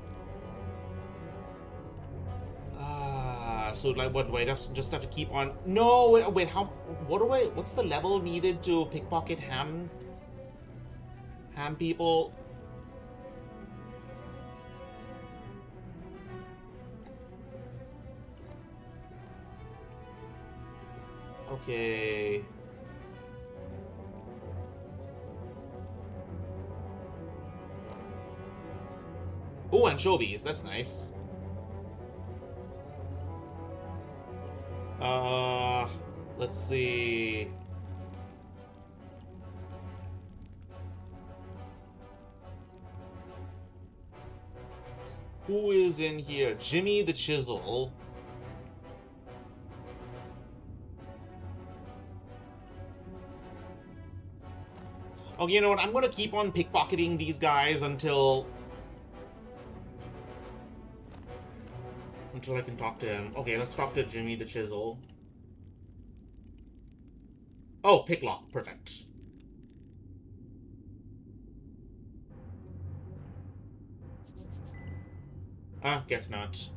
So like, what do I just have to keep on? No, wait, what's the level needed to pickpocket ham people? Okay. Oh, anchovies, that's nice. Let's see. Who is in here? Jimmy the Chisel. Okay, you know what? I'm gonna keep on pickpocketing these guys until I can talk to him. Okay, let's talk to Jimmy the Chisel. Oh, picklock. Perfect. Guess not.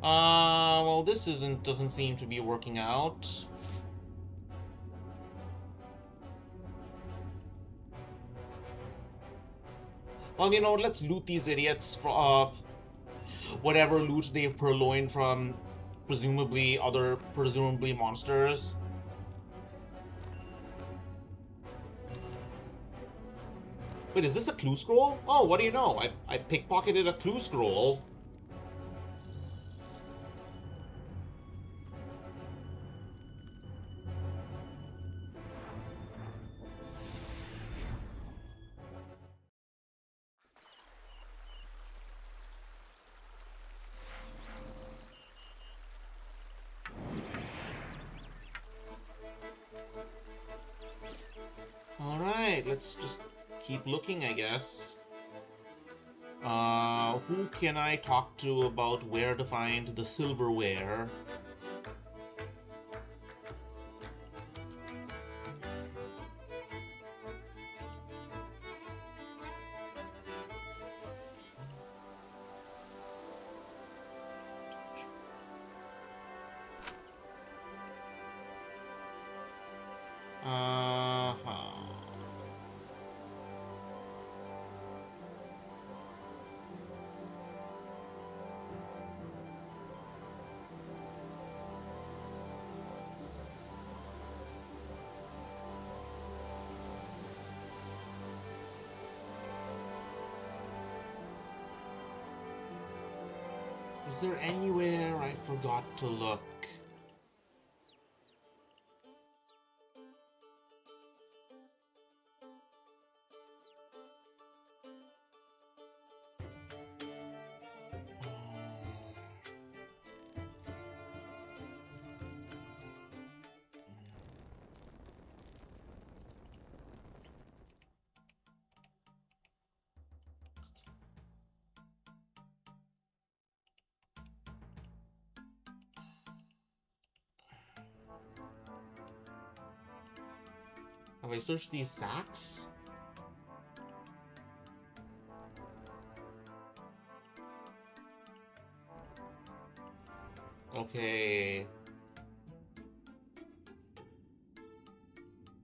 Well, this doesn't seem to be working out. Well, you know, let's loot these idiots for whatever loot they've purloined from presumably monsters. Wait, is this a clue scroll? Oh, what do you know? I pickpocketed a clue scroll. Alright, let's just keep looking, I guess. Who can I talk to about where to find the silverware? Uh-huh. Is there anywhere I forgot to look? Have I searched these sacks? Okay.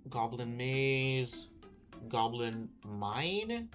Goblin maze. Goblin mine?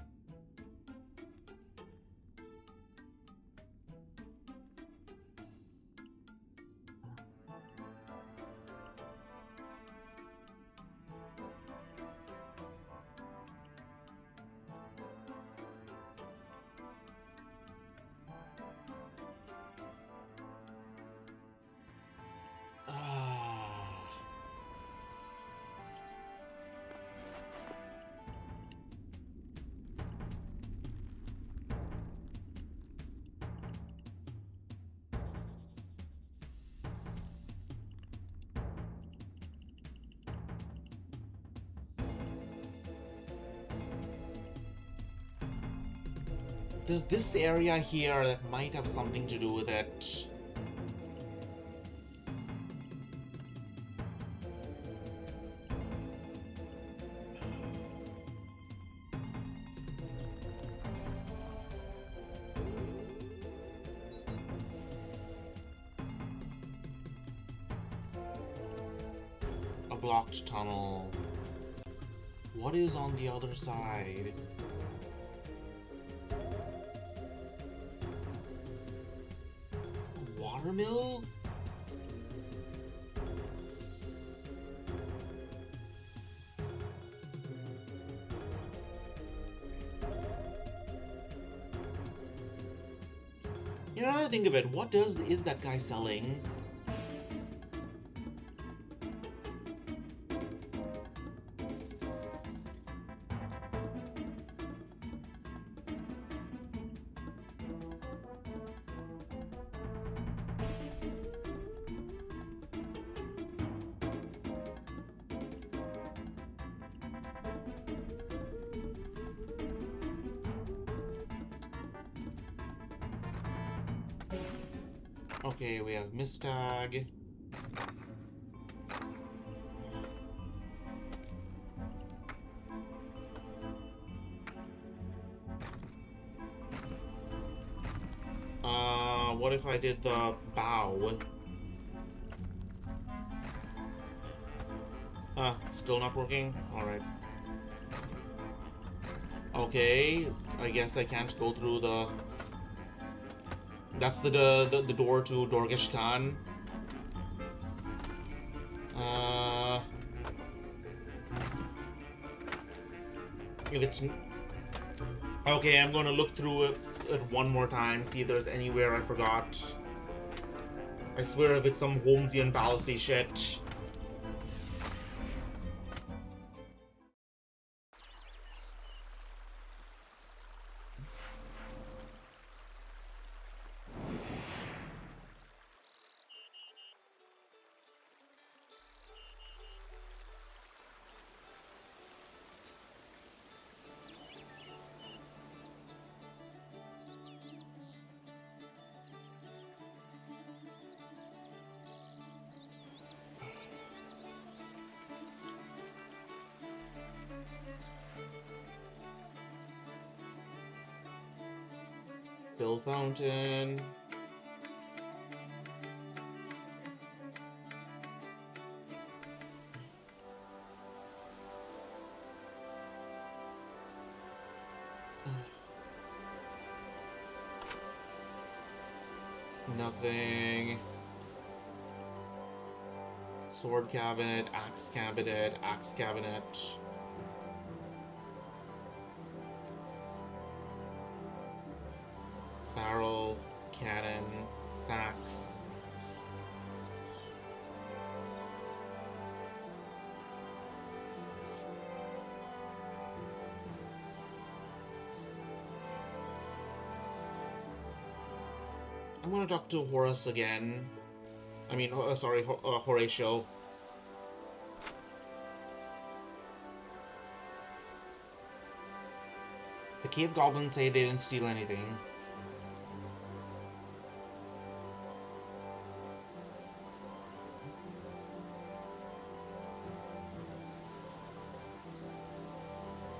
There's this area here that might have something to do with it. A blocked tunnel. What is on the other side? Watermill? You know, now that I think of it, what is that guy selling? Okay, we have Mistag. What if I did the bow? Still not working? Alright. Okay, I guess I can't go through the... That's the door to Dorgesh Khan. If it's... Okay, I'm gonna look through it one more time, see if there's anywhere I forgot. I swear if it's some Holmesian fallacy shit. Bill Fountain. Nothing. Sword cabinet, axe cabinet, axe cabinet. Barrel, cannon, sacks. I'm gonna talk to Horace again. I mean, sorry, Horatio. The cave goblins say they didn't steal anything.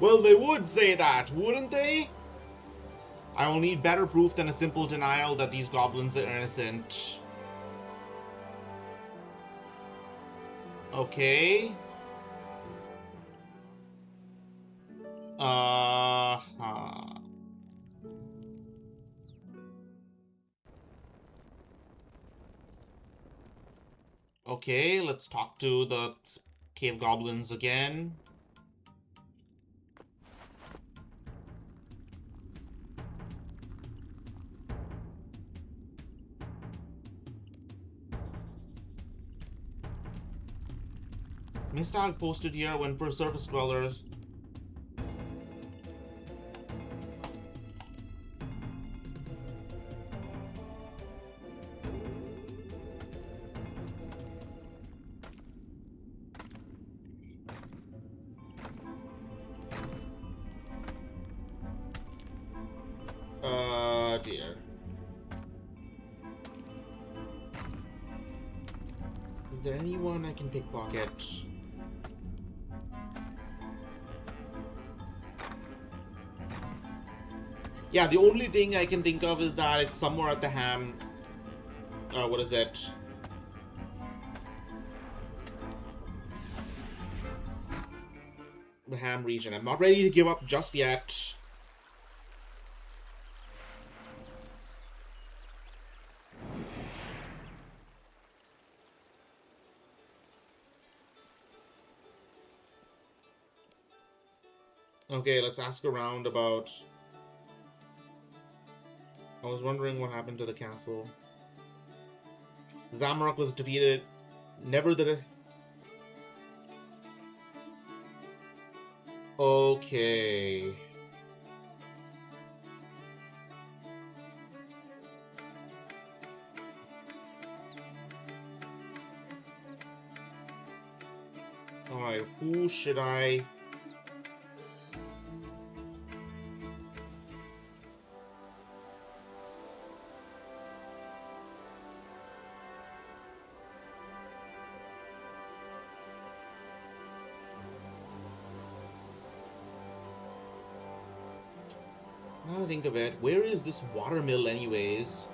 Well, they would say that, wouldn't they? I will need better proof than a simple denial that these goblins are innocent. Okay. Okay, let's talk to the cave goblins again. Mistag posted here when for surface dwellers. Dear. Is there anyone I can pickpocket? Yeah, the only thing I can think of is that it's somewhere at the ham... what is it? The ham region. I'm not ready to give up just yet. Okay, let's ask around about... I was wondering what happened to the castle. Zamorak was defeated. Never did it... Okay. Alright, who should I... Now to think of it, where is this water mill anyways?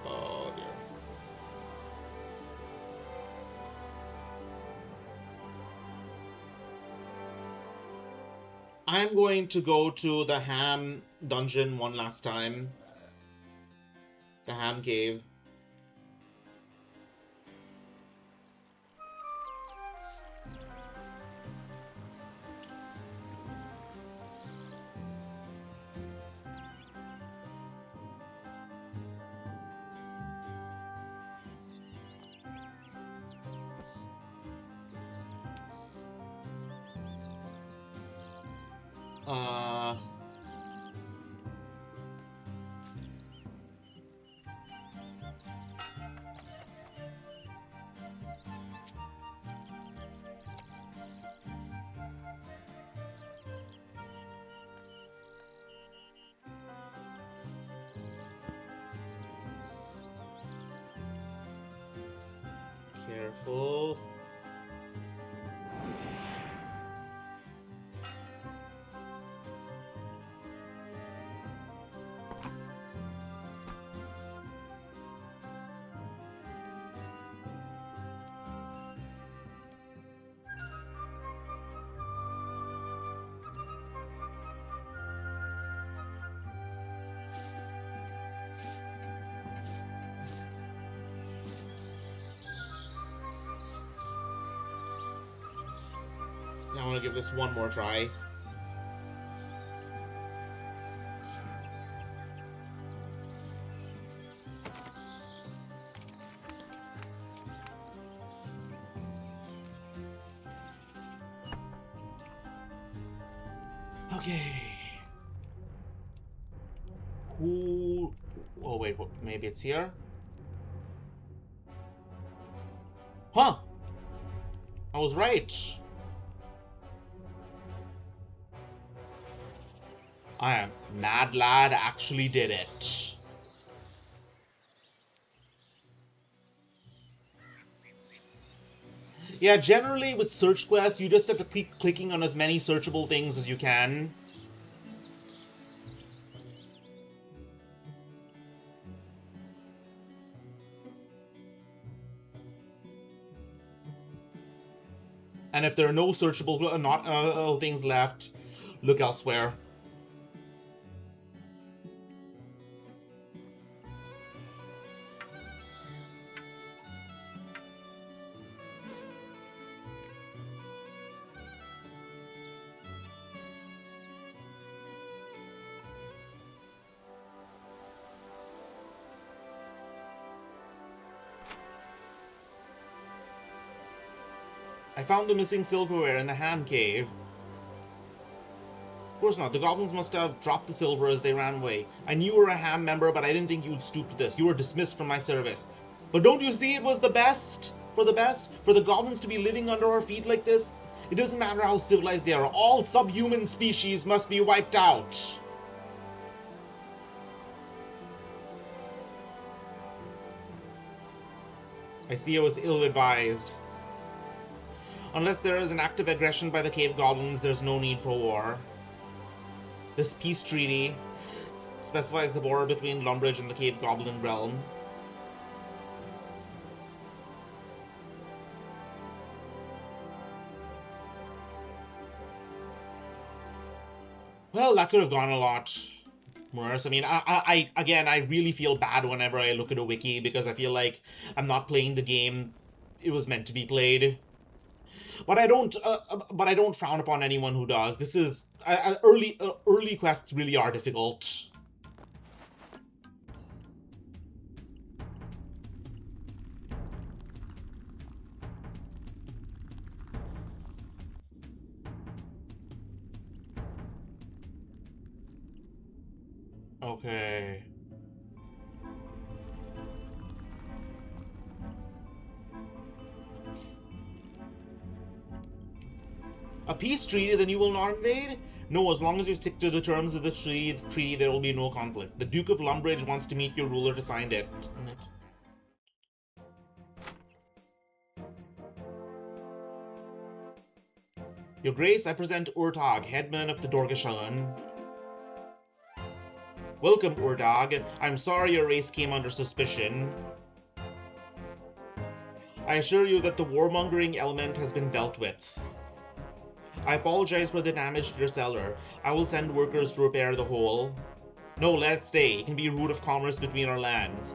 Oh dear. I'm going to go to the ham dungeon one last time. The ham cave. Careful. I want to give this one more try. Okay. Who... Oh, wait, maybe it's here? Huh! I was right. I am Mad Lad actually did it. Yeah, generally with search quests, you just have to keep clicking on as many searchable things as you can. And if there are no searchable things left, look elsewhere. I found the missing silverware in the ham cave. Of course not. The goblins must have dropped the silver as they ran away. I knew you were a ham member, but I didn't think you'd stoop to this. You were dismissed from my service. But don't you see it was the best? For the best? For the goblins to be living under our feet like this? It doesn't matter how civilized they are. All subhuman species must be wiped out. I see I was ill-advised. Unless there is an active aggression by the cave goblins, there's no need for war. This peace treaty specifies the border between Lumbridge and the cave goblin realm. Well, that could have gone a lot worse. I mean, again, I really feel bad whenever I look at a wiki because I feel like I'm not playing the game it was meant to be played. But I don't frown upon anyone who does. This is early quests really are difficult. Okay. A peace treaty, then you will not invade? No, as long as you stick to the terms of the treaty, there will be no conflict. The Duke of Lumbridge wants to meet your ruler to sign it. Your Grace, I present Urtag, headman of the Dorgeshaun. Welcome, Urtag. I'm sorry your race came under suspicion. I assure you that the warmongering element has been dealt with. I apologize for the damage to your cellar. I will send workers to repair the hole. No, let it stay. It can be a route of commerce between our lands.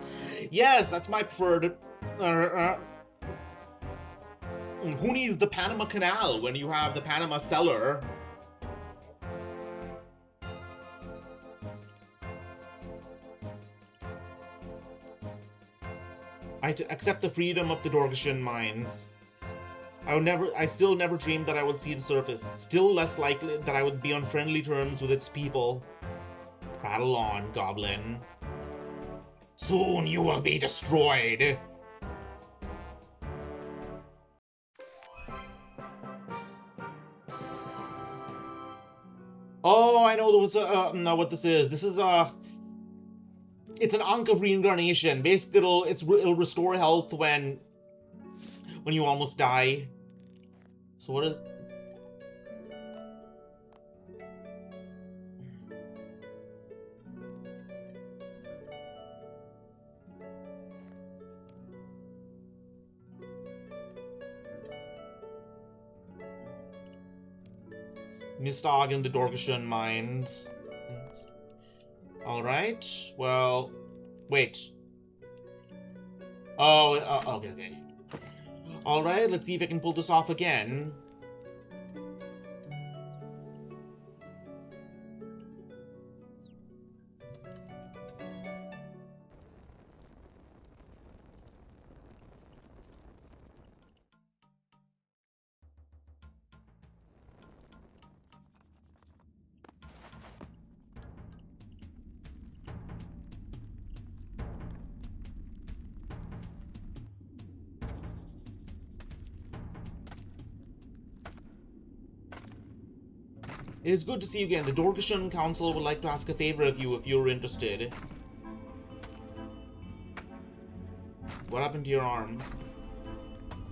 Yes, that's my preferred... who needs the Panama Canal when you have the Panama Cellar? I accept the freedom of the Dorgashan mines. I still never dreamed that I would see the surface. Still less likely that I would be on friendly terms with its people. Prattle on, Goblin. Soon you will be destroyed. Oh, I know what this is. This is it's an Ankh of reincarnation. Basically, it'll restore health when you almost die. So what is... Mistog in the Dorgashan mines. Alright, well... Wait. Oh, okay. Alright, let's see if I can pull this off again. It's good to see you again. The Dorgashan Council would like to ask a favor of you if you're interested. What happened to your arm?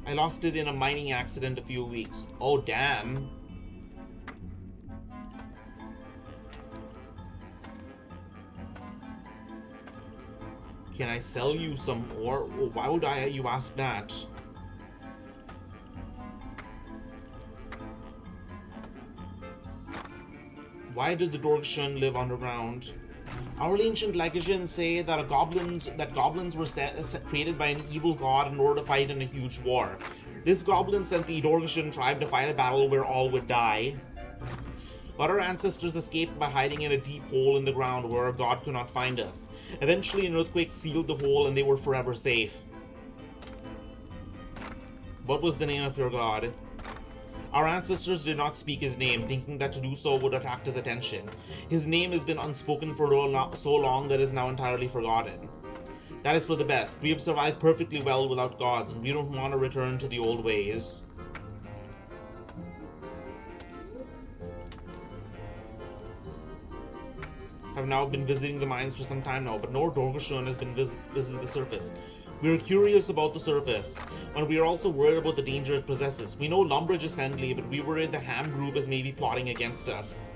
I lost it in a mining accident a few weeks. Oh, damn. Can I sell you some ore? Why would you ask that? Why did the Dorgashan live underground? Our ancient legends say that goblins were created by an evil god in order to fight in a huge war. This goblin sent the Dorgashan tribe to fight a battle where all would die. But our ancestors escaped by hiding in a deep hole in the ground where our god could not find us. Eventually, an earthquake sealed the hole and they were forever safe. What was the name of your god? Our ancestors did not speak his name, thinking that to do so would attract his attention. His name has been unspoken for so long that it is now entirely forgotten. That is for the best. We have survived perfectly well without gods, and we don't want to return to the old ways. I've now been visiting the mines for some time now, but no Dorgashan has been visiting the surface. We are curious about the surface, and we are also worried about the danger it possesses. We know Lumbridge is friendly, but we worry the Ham group is maybe plotting against us.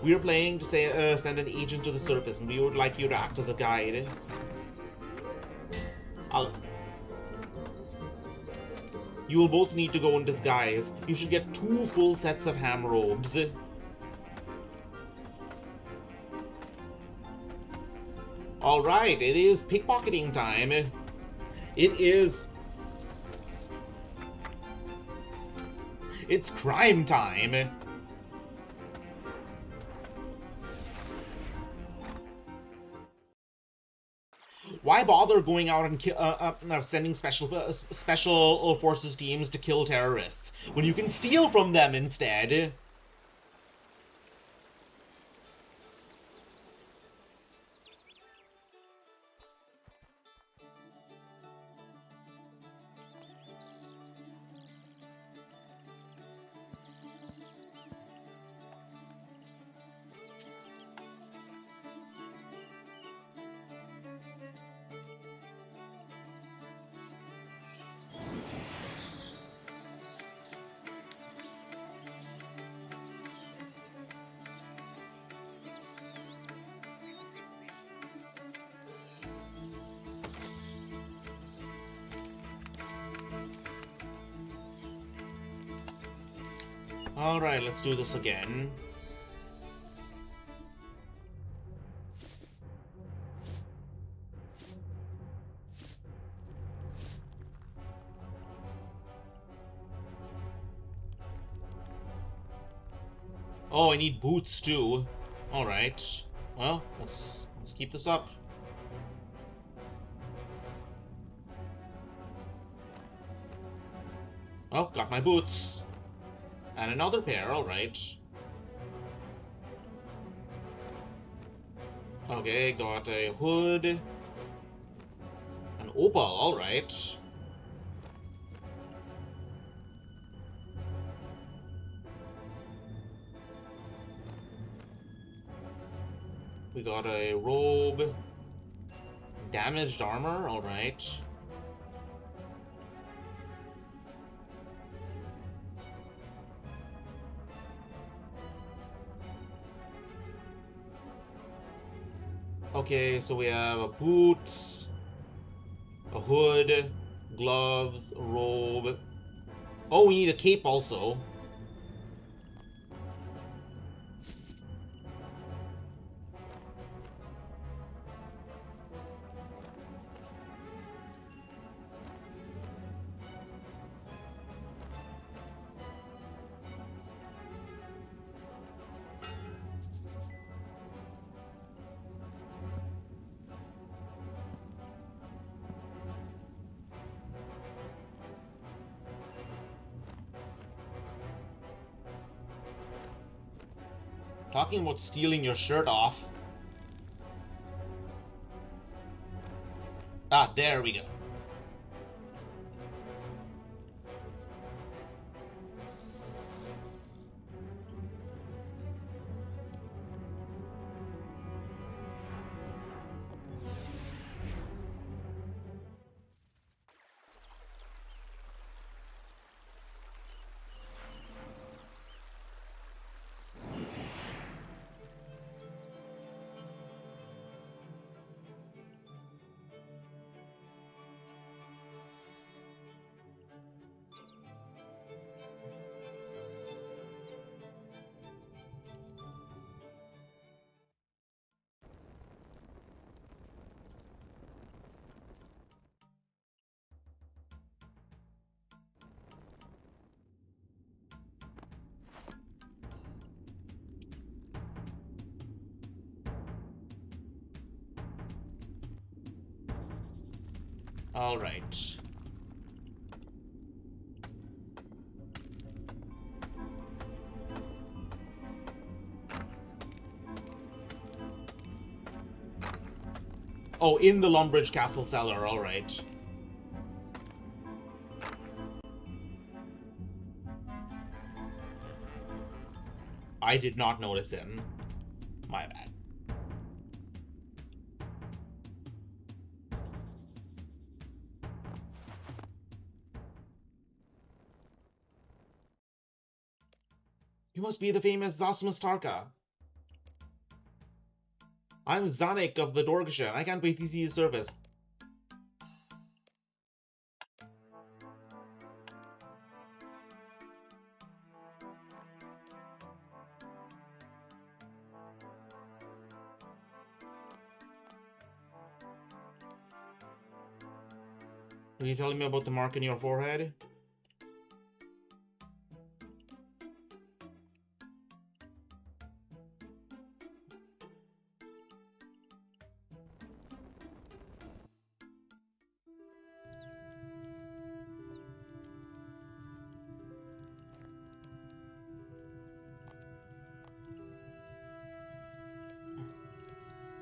We are planning to send an agent to the surface, and we would like you to act as a guide. You will both need to go in disguise. You should get 2 full sets of ham robes. Alright, it is pickpocketing time. It's crime time. Why bother going out and sending special forces teams to kill terrorists when you can steal from them instead? Alright, let's do this again. Oh, I need boots too. Alright. Well, let's keep this up. Oh, got my boots. And another pair, alright. Okay, got a hood. An opal, alright. We got a robe. Damaged armor, alright. Okay, so we have a boots, a hood, gloves, a robe. Oh, we need a cape also. Talking about stealing your shirt off. Ah, there we go. All right. Oh, in the Lumbridge Castle cellar, all right. I did not notice him. My bad. You must be the famous Zosimus Tarka. I'm Zanik of the Dorgashan. I can't wait to see his service. Are you telling me about the mark in your forehead?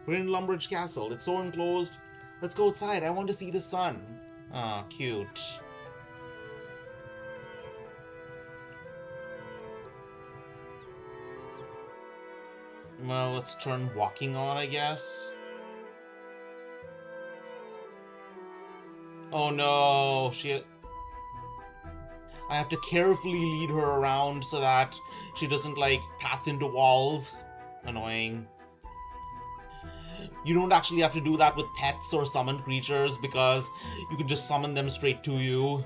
We're in Lumbridge Castle. It's so enclosed. Let's go outside. I want to see the sun. Ah, cute. Well, let's turn walking on, I guess. Oh no, I have to carefully lead her around so that she doesn't, like, path into walls. Annoying. You don't actually have to do that with pets or summoned creatures because you can just summon them straight to you.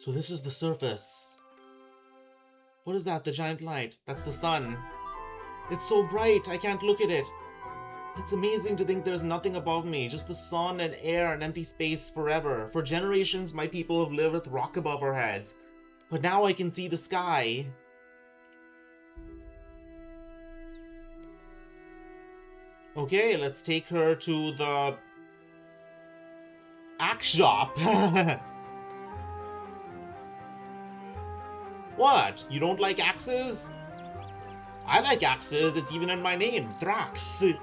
So this is the surface. What is that? The giant light. That's the sun. It's so bright, I can't look at it. It's amazing to think there's nothing above me, just the sun and air and empty space forever. For generations, my people have lived with rock above our heads. But now I can see the sky. Okay, let's take her to the axe shop. What? You don't like axes? I like axes. It's even in my name, Thrax.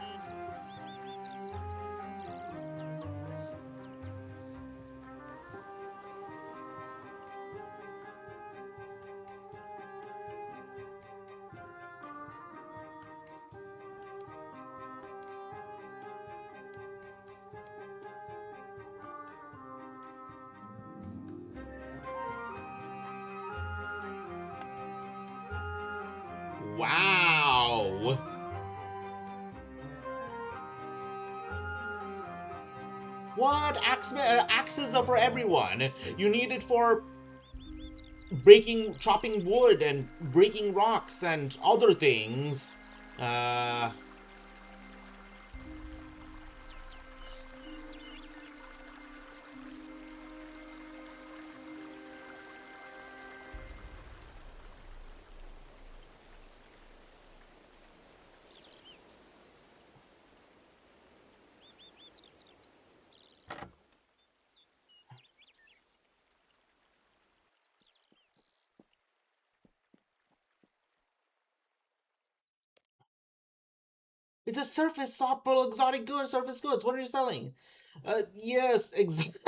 Wow! What? Axes are for everyone. You need it for chopping wood and breaking rocks and other things. It's a surface shop for exotic goods, surface goods. What are you selling? Yes, exactly.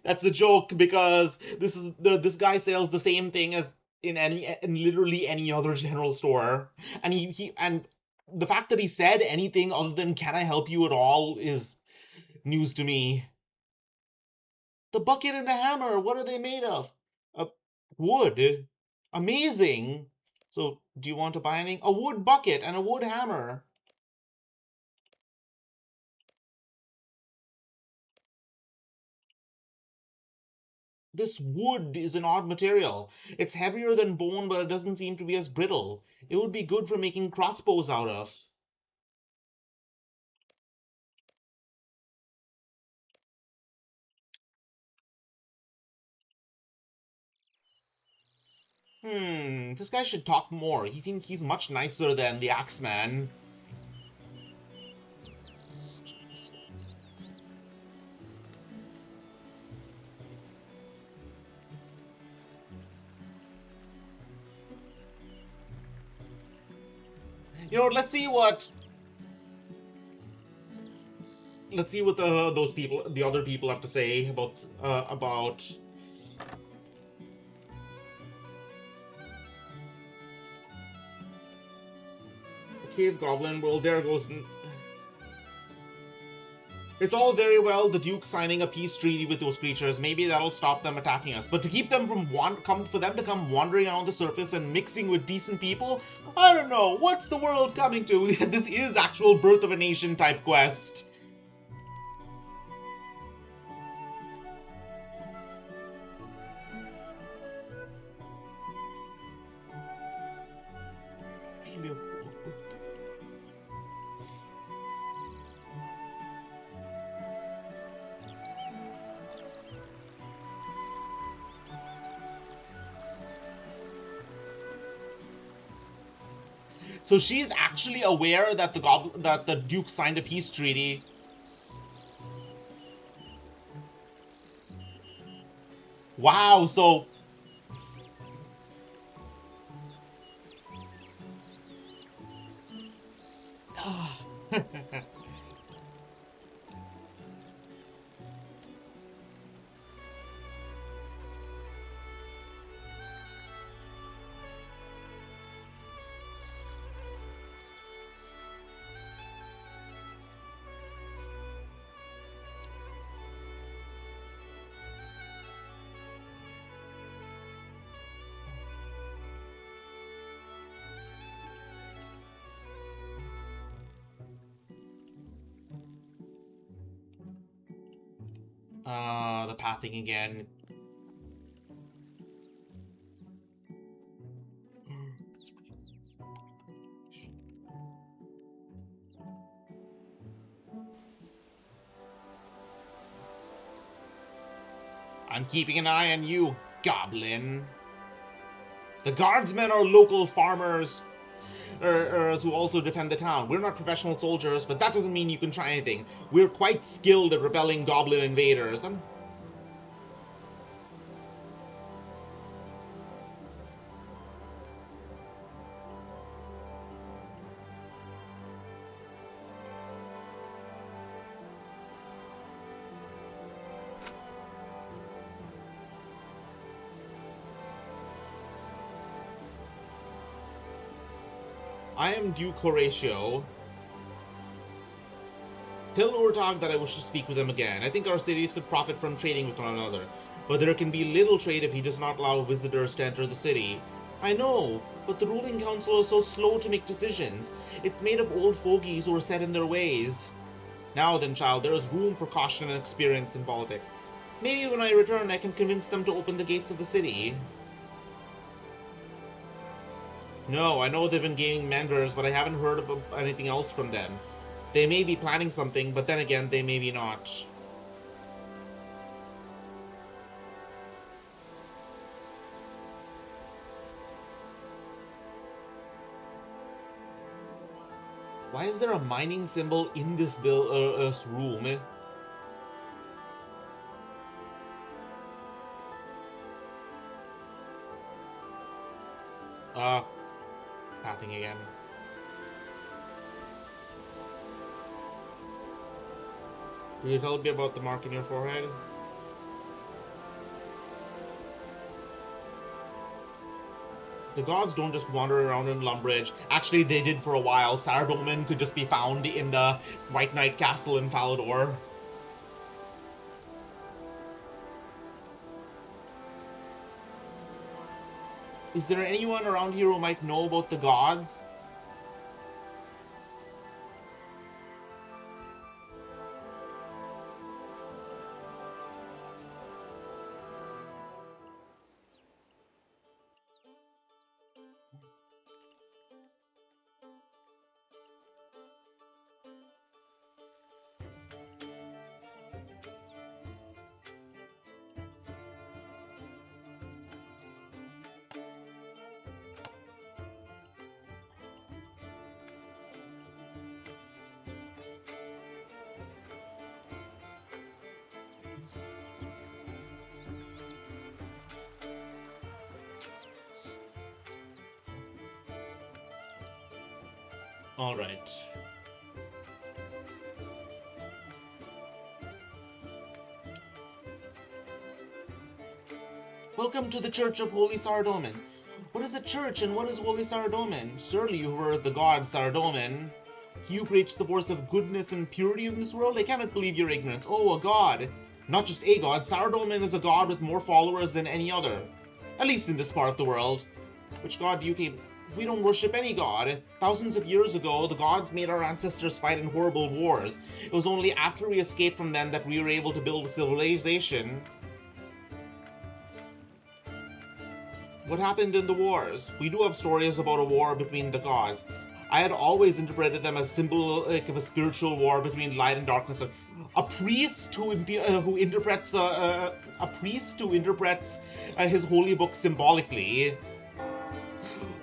That's the joke because this guy sells the same thing as in literally any other general store, and and the fact that he said anything other than "Can I help you at all" is news to me. The bucket and the hammer. What are they made of? Uh, Wood. Amazing. So, do you want to buy anything? A wood bucket and a wood hammer. This wood is an odd material. It's heavier than bone, but it doesn't seem to be as brittle. It would be good for making crossbows out of. This guy should talk more. He seems he's much nicer than the Axeman. You know, let's see what those people, the other people, have to say about. Okay, Goblin. Well, there goes. It's all very well the Duke signing a peace treaty with those creatures. Maybe that'll stop them attacking us. But to keep them from for them to come wandering on the surface and mixing with decent people, I don't know. What's the world coming to? This is actual Birth of a Nation type quest. So she's actually aware that the Duke signed a peace treaty. Wow, so the pathing again. I'm keeping an eye on you, Goblin. The guardsmen are local farmers who also defend the town. We're not professional soldiers, but that doesn't mean you can try anything. We're quite skilled at repelling goblin invaders. I am Duke Horatio. Tell Urtag that I wish to speak with him again. I think our cities could profit from trading with one another, but there can be little trade if he does not allow visitors to enter the city. I know, but the ruling council is so slow to make decisions. It's made of old fogies who are set in their ways. Now then, child, there is room for caution and experience in politics. Maybe when I return I can convince them to open the gates of the city. No, I know they've been gaining members, but I haven't heard of anything else from them. They may be planning something, but then again, they may be not. Why is there a mining symbol in this room? Pathing again. Will you tell me about the mark in your forehead? The gods don't just wander around in Lumbridge. Actually, they did for a while. Saradomin could just be found in the White Knight Castle in Falador. Is there anyone around here who might know about the gods? All right. Welcome to the Church of Holy Saradomin. What is a church and what is Holy Saradomin? Surely you heard of the god Saradomin. He who creates the force of goodness and purity in this world? I cannot believe your ignorance. Oh, a god. Not just a god. Saradomin is a god with more followers than any other. At least in this part of the world. Which god do you keep? We don't worship any god. Thousands of years ago, the gods made our ancestors fight in horrible wars. It was only after we escaped from them that we were able to build a civilization. What happened in the wars? We do have stories about a war between the gods. I had always interpreted them as symbolic of a spiritual war between light and darkness. A priest who interprets his holy book symbolically.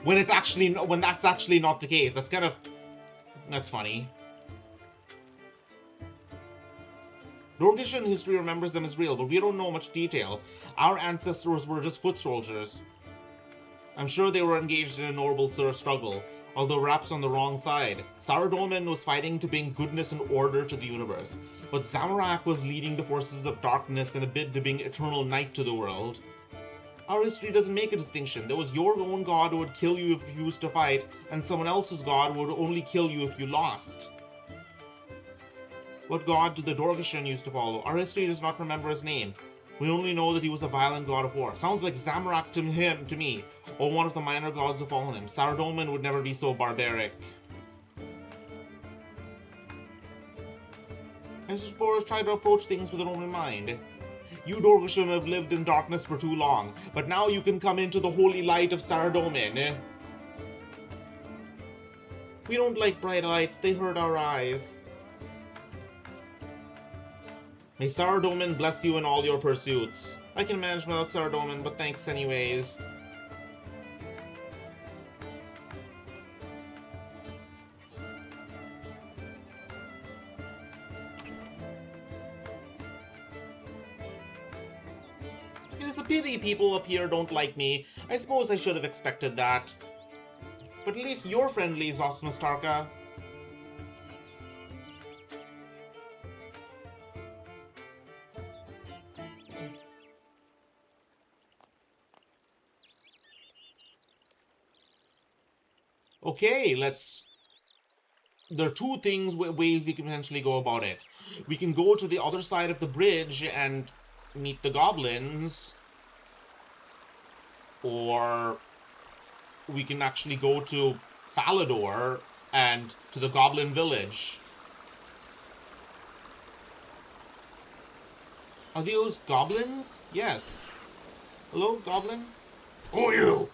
When that's actually not the case. That's funny. Dorgishan history remembers them as real, but we don't know much detail. Our ancestors were just foot soldiers. I'm sure they were engaged in a noble struggle, although perhaps on the wrong side. Saradomin was fighting to bring goodness and order to the universe, but Zamorak was leading the forces of darkness in a bid to bring eternal night to the world. Our history doesn't make a distinction. There was your own god who would kill you if you used to fight, and someone else's god who would only kill you if you lost. What god did the Dorgishan used to follow? Our history does not remember his name. We only know that he was a violent god of war. Sounds like Zamorak to me, or one of the minor gods who followed him. Saradomin would never be so barbaric. Ancestors try to approach things with an open mind. You Dorgishan have lived in darkness for too long, but now you can come into the holy light of Saradomin. We don't like bright lights, they hurt our eyes. May Saradomin bless you in all your pursuits. I can manage without Saradomin, but thanks anyways. It's a pity people up here don't like me. I suppose I should have expected that. But at least you're friendly, Zosmastarka. Okay, let's... There are two ways we can potentially go about it. We can go to the other side of the bridge and meet the goblins. Or we can actually go to Falador and to the goblin village. Are those goblins? Yes. Hello, goblin? Who are you?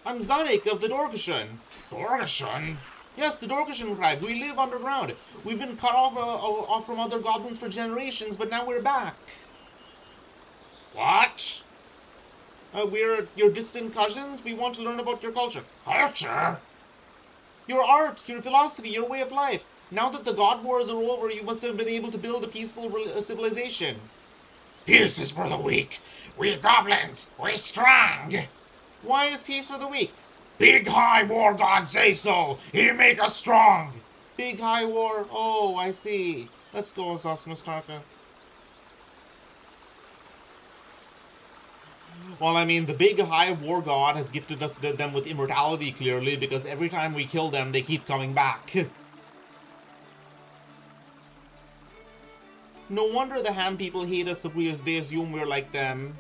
I'm Zanik of the Dorkashan. Dorkashan? Yes, the Dorkashan tribe. We live underground. We've been cut off from other goblins for generations, but now we're back. What? We're your distant cousins. We want to learn about your culture. Culture? Your art, your philosophy, your way of life. Now that the God Wars are over, you must have been able to build a peaceful civilization. Peace is for the weak. We goblins, we strong. Why is peace for the weak? Big High War God say so. He make us strong. Big High War. Oh, I see. Let's go, Zosmastarka. Well, I mean, the big High War God has gifted them with immortality, clearly, because every time we kill them, they keep coming back. No wonder the Ham people hate us if they assume we're like them.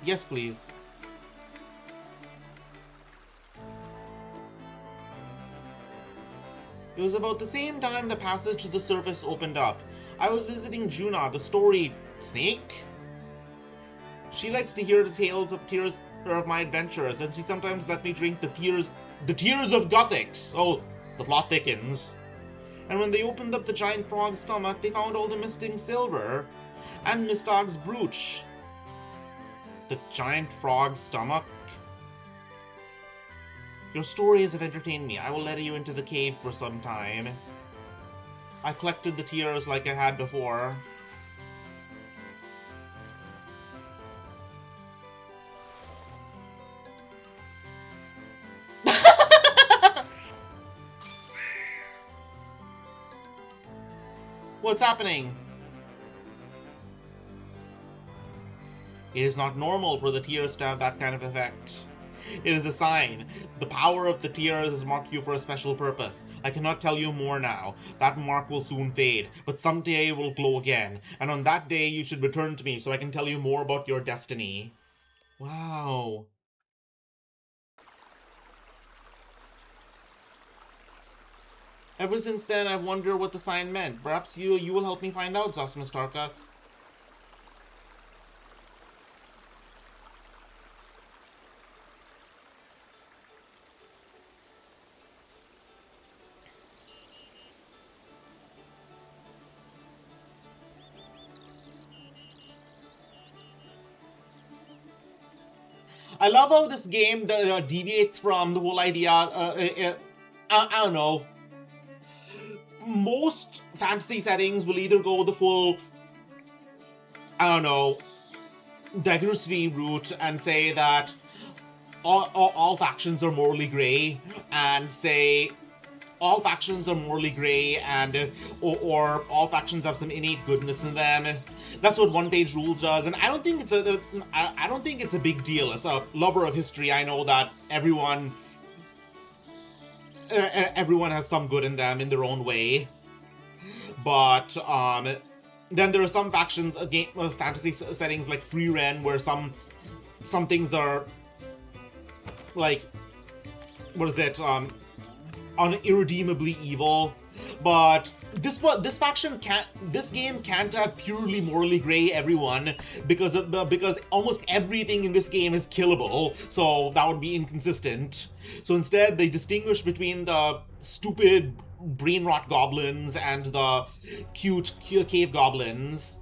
Yes, please. It was about the same time the passage to the surface opened up. I was visiting Juna, the story snake. She likes to hear the tales of my adventures, and she sometimes lets me drink the tears of Gothics. Oh, the plot thickens. And when they opened up the giant frog's stomach, they found all the missing silver and Mistog's brooch. The giant frog's stomach? Your stories have entertained me. I will let you into the cave for some time. I collected the tears like I had before. What's happening? It is not normal for the tears to have that kind of effect. It is a sign. The power of the tears has marked you for a special purpose. I cannot tell you more now. That mark will soon fade, but someday it will glow again. And on that day you should return to me so I can tell you more about your destiny. Wow. Ever since then, I've wondered what the sign meant. Perhaps you will help me find out, Zosmastarka. I love how this game deviates from the whole idea. I don't know. Most fantasy settings will either go the full, I don't know, diversity route and say that all factions are morally grey, and say all factions are morally grey, and or all factions have some innate goodness in them. That's what One Page Rules does, and I don't think it's a big deal. As a lover of history, I know that everyone has some good in them in their own way. But then there are some factions, fantasy settings like Free Ren, where some things are like, what is it, irredeemably evil. But this game can't have purely morally grey everyone, because almost everything in this game is killable, so that would be inconsistent. So instead they distinguish between the stupid brain rot goblins and the cute cave goblins.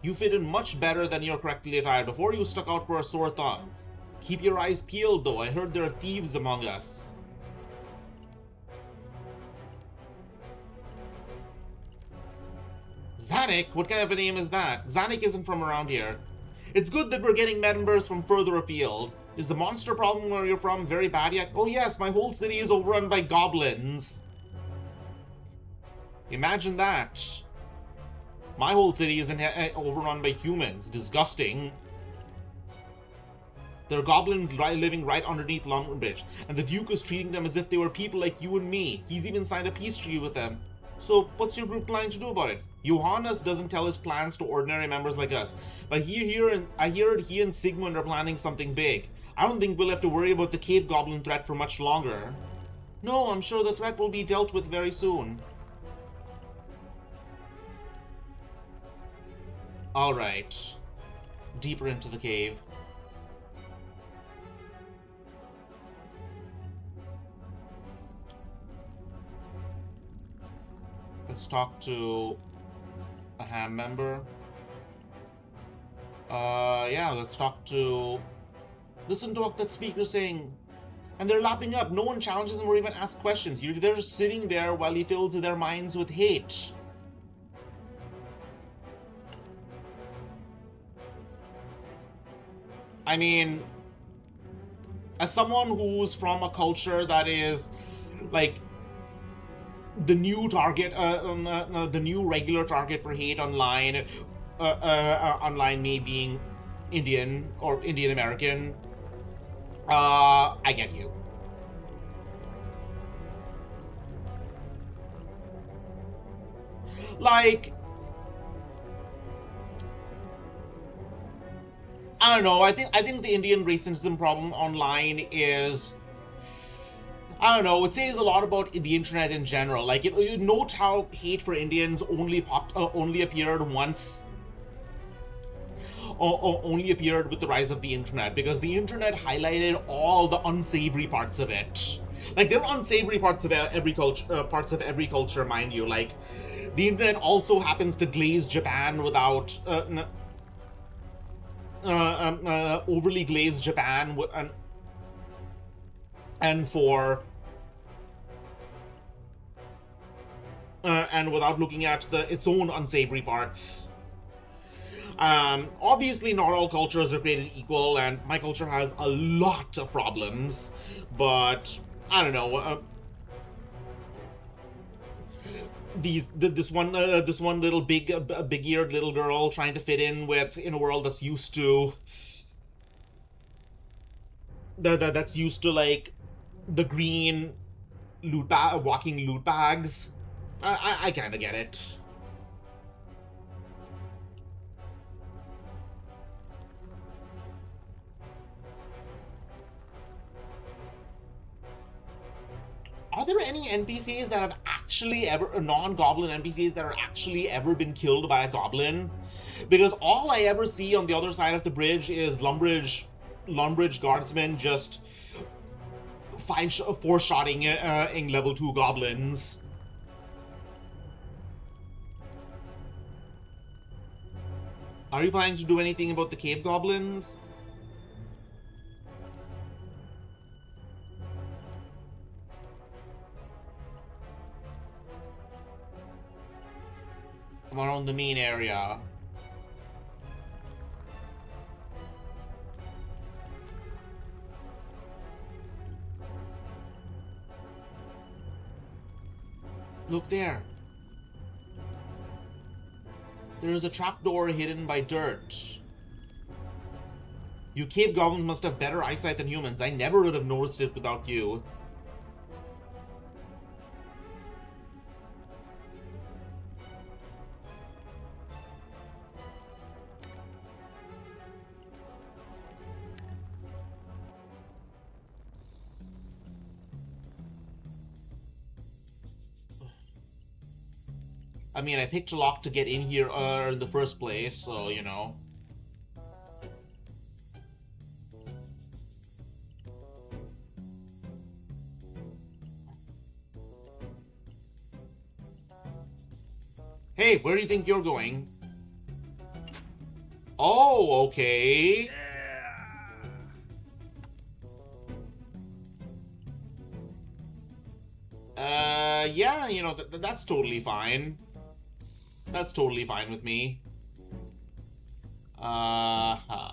You fit in much better than you're correctly attired. Before you stuck out for a sore thumb. Keep your eyes peeled, though. I heard there are thieves among us. Zanik? What kind of a name is that? Zanik isn't from around here. It's good that we're getting members from further afield. Is the monster problem where you're from very bad yet? Oh yes, my whole city is overrun by goblins. Imagine that. My whole city isn't overrun by humans. Disgusting. There are goblins living right underneath London Bridge, and the Duke is treating them as if they were people like you and me. He's even signed a peace treaty with them. So, what's your group planning to do about it? Johannes doesn't tell his plans to ordinary members like us, but I hear he and Sigmund are planning something big. I don't think we'll have to worry about the cave goblin threat for much longer. No, I'm sure the threat will be dealt with very soon. Alright. Deeper into the cave. Let's talk to a ham member. Yeah, let's talk to... Listen to what that speaker's saying. And they're lapping up. No one challenges them or even asks questions. They're just sitting there while he fills their minds with hate. I mean, as someone who's from a culture that is, like, the new target, the new regular target for hate online, online me being Indian or Indian American, I get you. Like, I don't know. I think the Indian racism problem online is, I don't know. It says a lot about the internet in general. Like, you note how hate for Indians only appeared once. Only appeared with the rise of the internet, because the internet highlighted all the unsavory parts of it. Like, there are unsavory parts of every culture, mind you. Like, the internet also happens to glaze Japan without overly glazed Japan and for and without looking at its own unsavory parts. Obviously, not all cultures are created equal, and my culture has a lot of problems. But I don't know. This one little big-eared little girl trying to fit in a world that's used to like the green walking loot bags. I kind of get it. Are there any NPCs that have actually ever, non-goblin NPCs that are actually ever been killed by a goblin? Because all I ever see on the other side of the bridge is Lumbridge guardsmen just four-shotting in level 2 goblins. Are you planning to do anything about the cave goblins? Around the main area. Look there. There is a trapdoor hidden by dirt. You cave goblins must have better eyesight than humans. I never would have noticed it without you. I mean, I picked a lock to get in here in the first place, so, you know. Hey, where do you think you're going? Oh, okay. Yeah, you know, that's totally fine. That's totally fine with me. Uh-huh.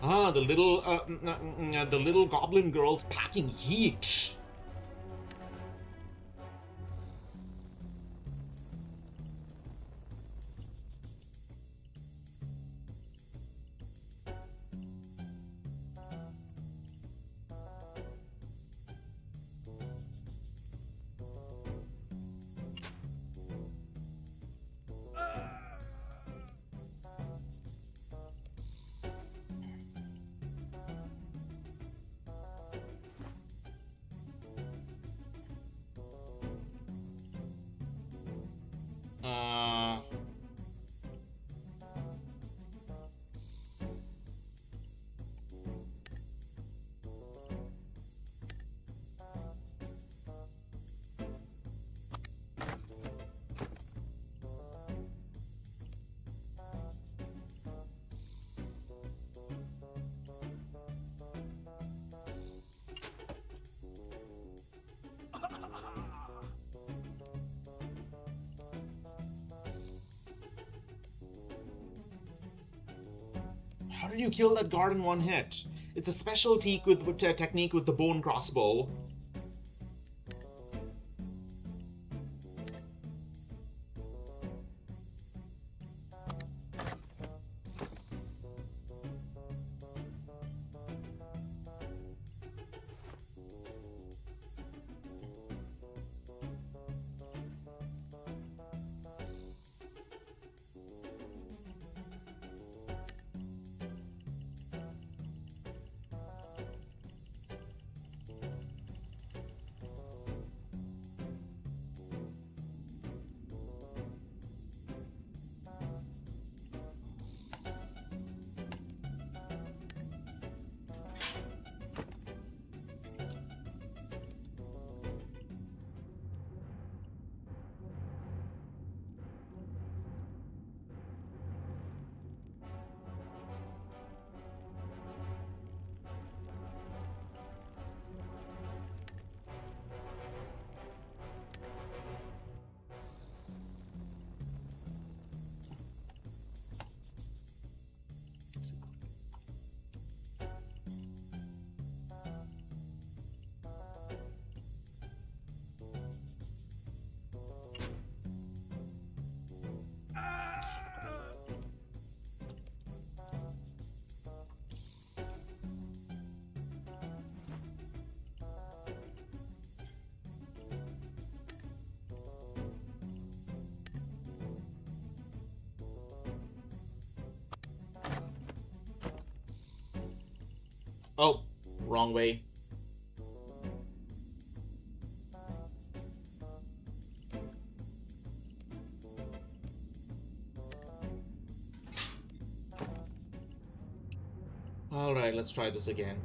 Ah, the little goblin girl's packing heat. Uh, how did you kill that guard in one hit? It's a special technique with the bone crossbow. Oh, wrong way. Alright, let's try this again.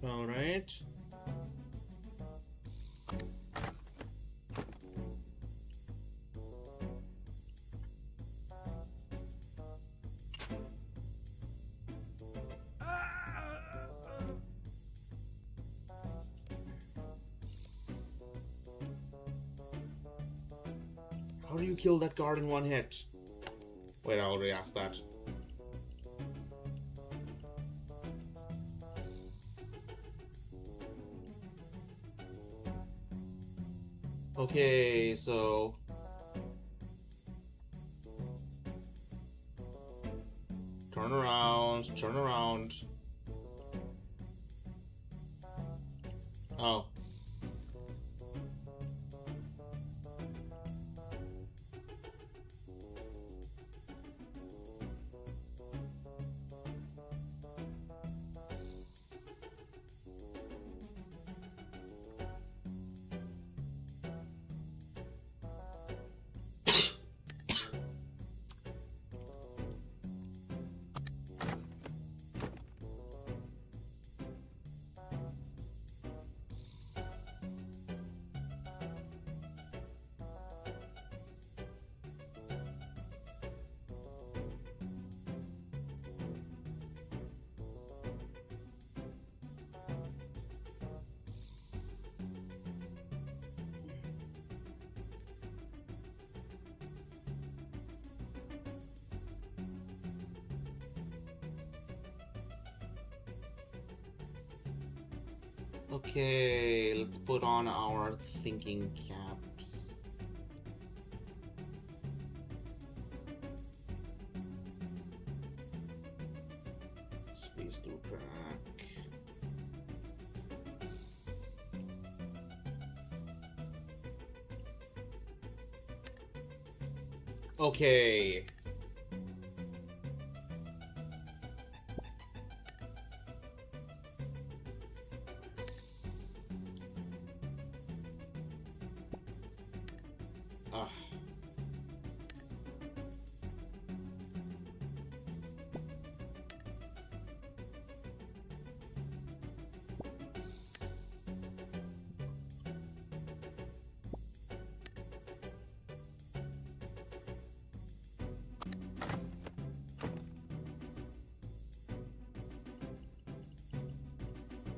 Alright. How do you kill that guard in one hit? Wait, I already asked that. Okay, so... Turn around, turn around. Oh. Okay, let's put on our thinking caps. Squeeze through crack. Okay. Ugh.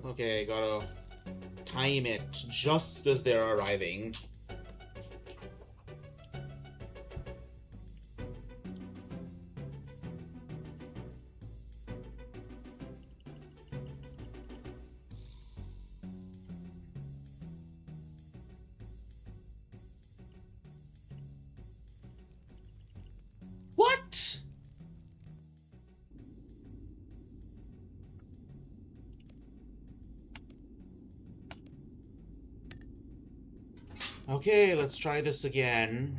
Okay, gotta time it just as they're arriving. What? Okay, let's try this again.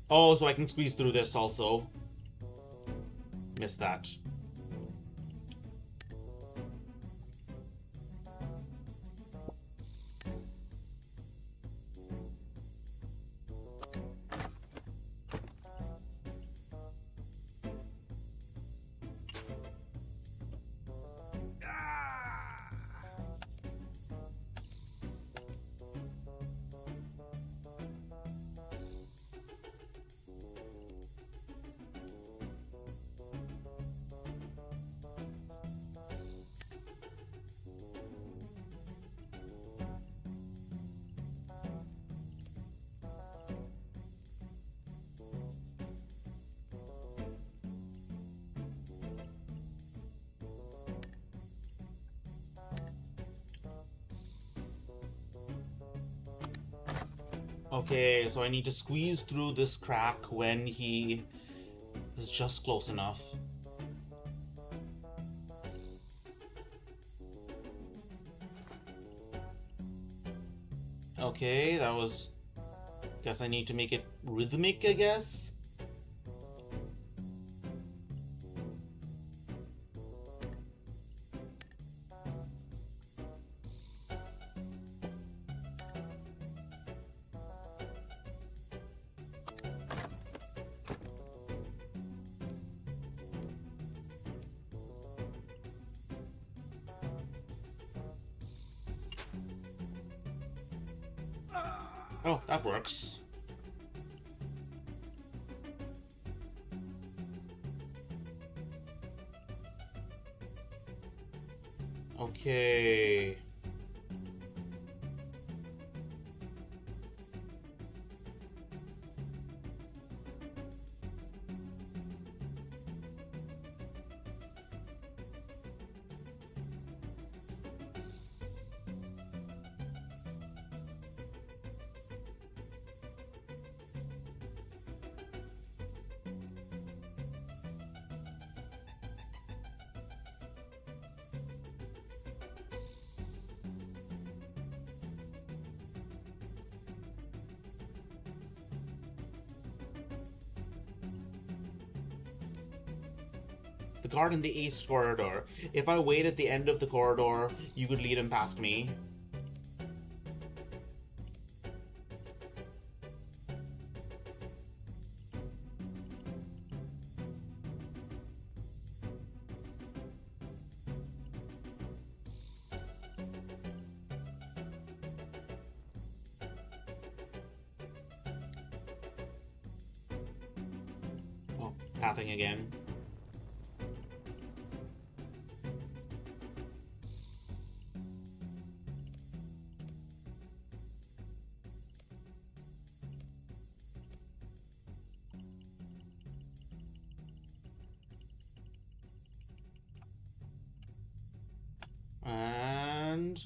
Oh, so I can squeeze through this also. Missed that. Okay, so I need to squeeze through this crack when he is just close enough. Okay, that was... Guess I need to make it rhythmic, I guess? Oh, that works. Okay. The guard in the east corridor. If I wait at the end of the corridor, you could lead him past me. Oh, pathing again. And...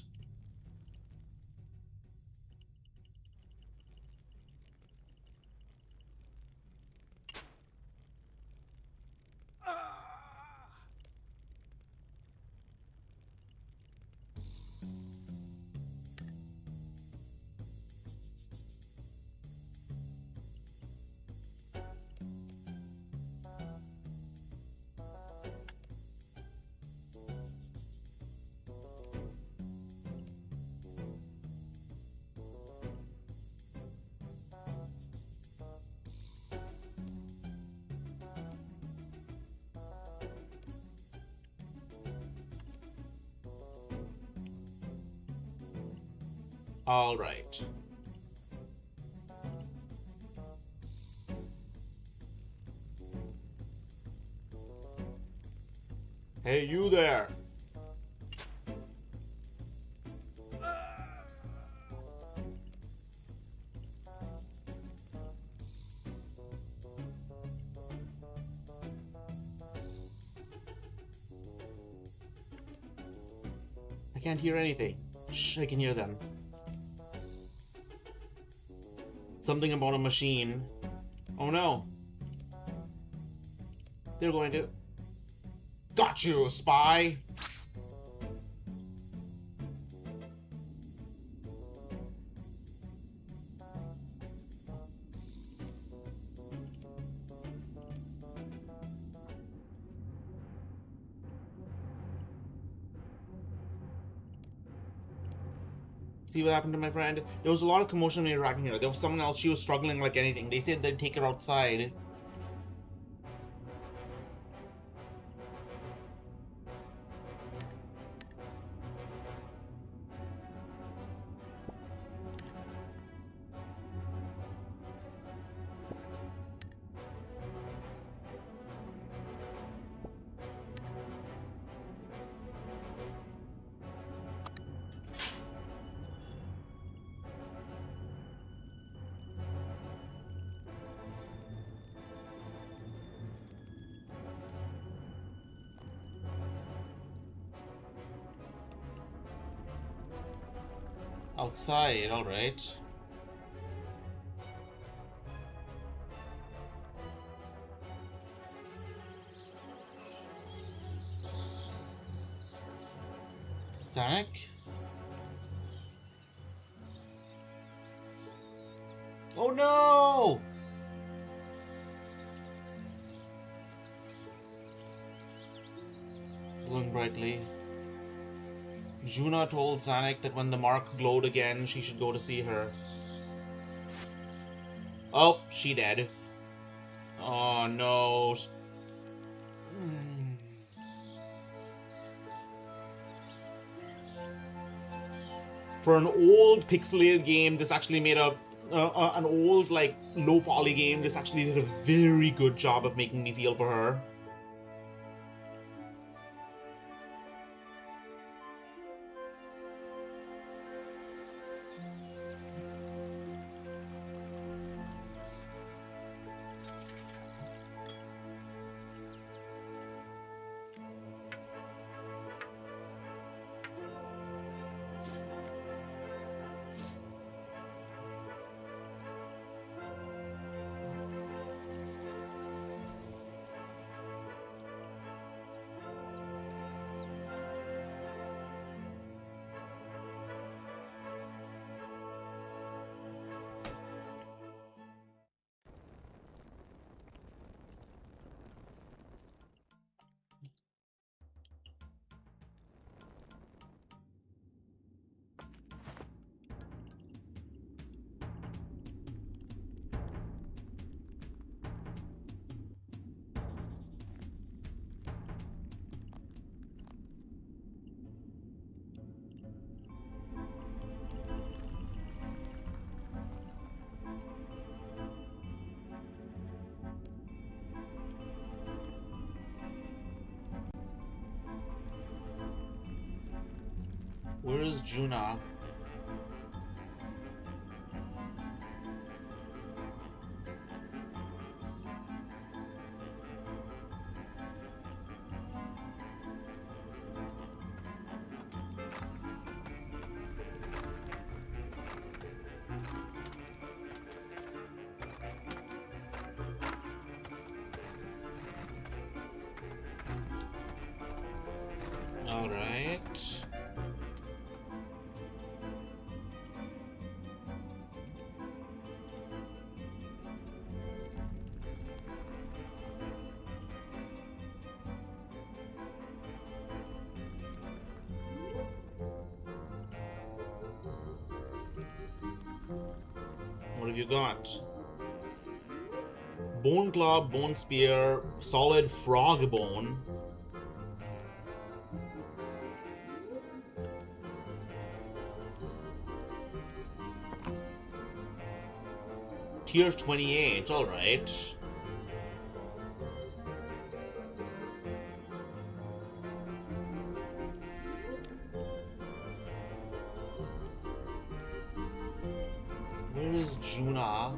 All right. Hey, you there! I can't hear anything. Shh, I can hear them. Something about a machine. Oh no. They're going to... Got you, spy! See what happened to my friend? There was a lot of commotion interacting here. There was someone else, she was struggling like anything. They said they'd take her outside. Outside, alright. Zanuck? Oh no! Glowing brightly. Juna told Zanuck that when the mark glowed again, she should go to see her. Oh, she dead. Oh no. For an old pixelated game, this actually made an old, like, low poly game. This actually did a very good job of making me feel for her. Where is Juna? Alright. What have you got? Bone club, bone spear, solid frog bone. Tier 28, alright. Where is Juna?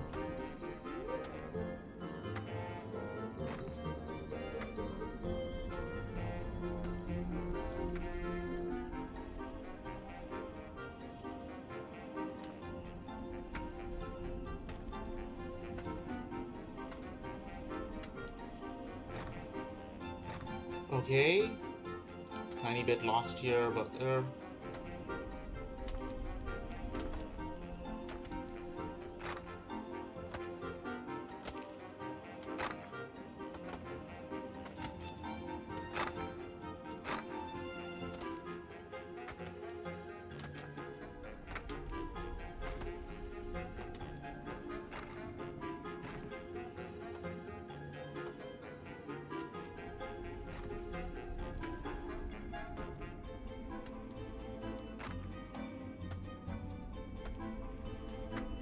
Okay. Tiny bit lost here, but there.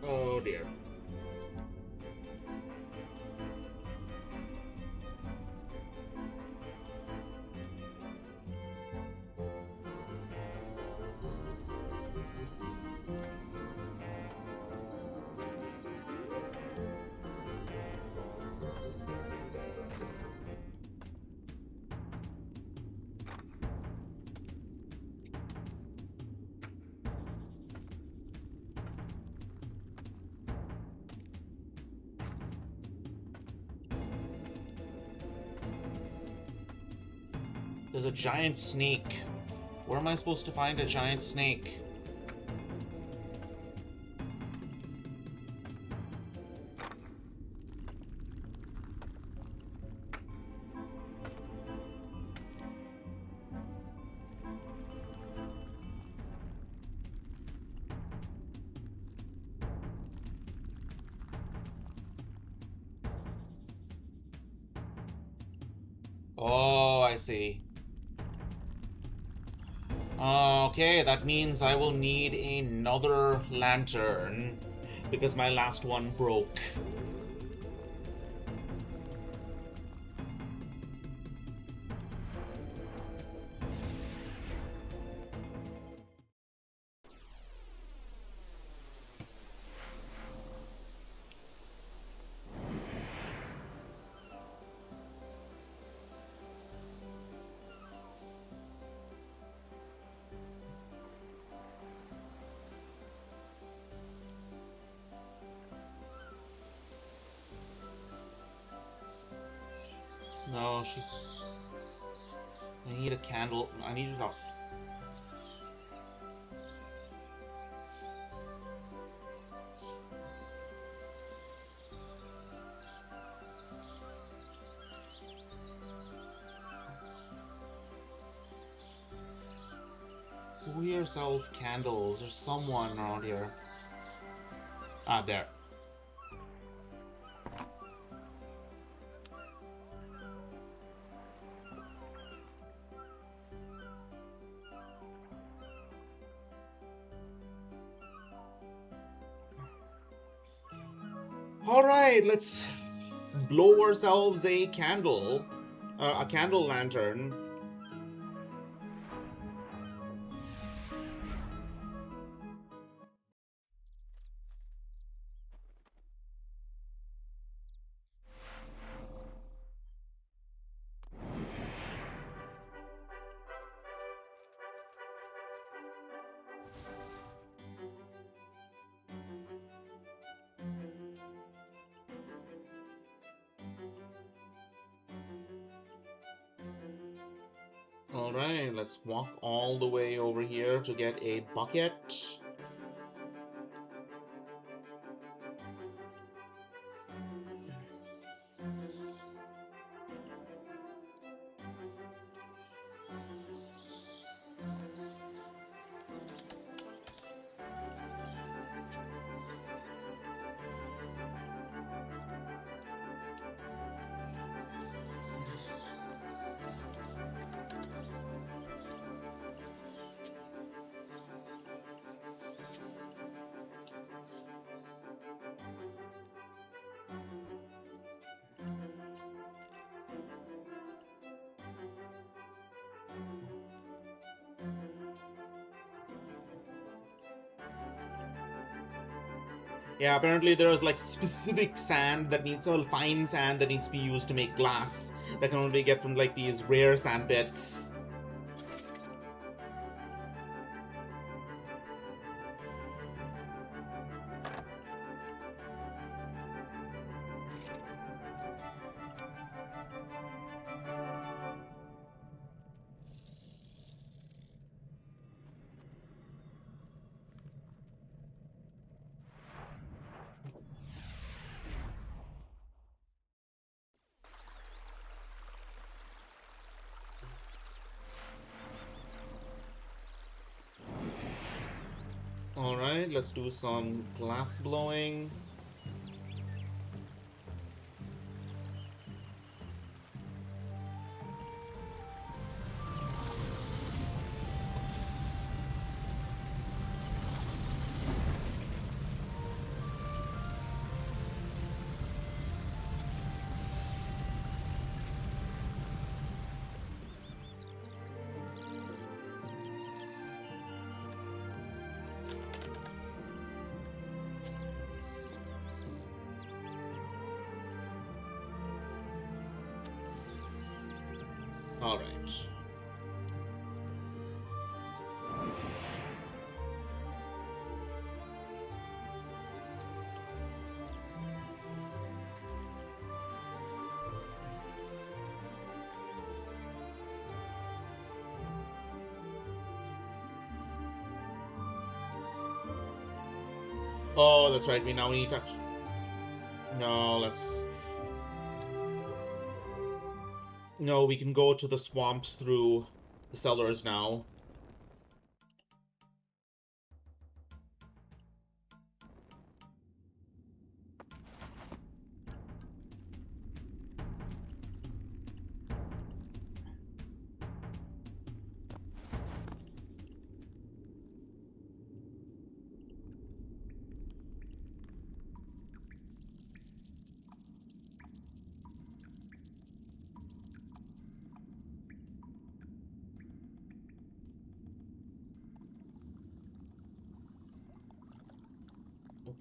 Oh dear. There's a giant snake. Where am I supposed to find a giant snake? Oh, I see. Okay, that means I will need another lantern because my last one broke. No, she... I need a candle. I need it up. Who here sells candles? There's someone around here. Ah, there. Alright, let's blow ourselves a candle. A candle lantern. Alright, let's walk all the way over here to get a bucket. Yeah, apparently there's like specific sand that needs, well, fine sand that needs to be used to make glass that can only get from like these rare sand pits. Alright, let's do some glass blowing. Alright. Oh, that's right. We need to... No, let's... No, we can go to the swamps through the cellars now.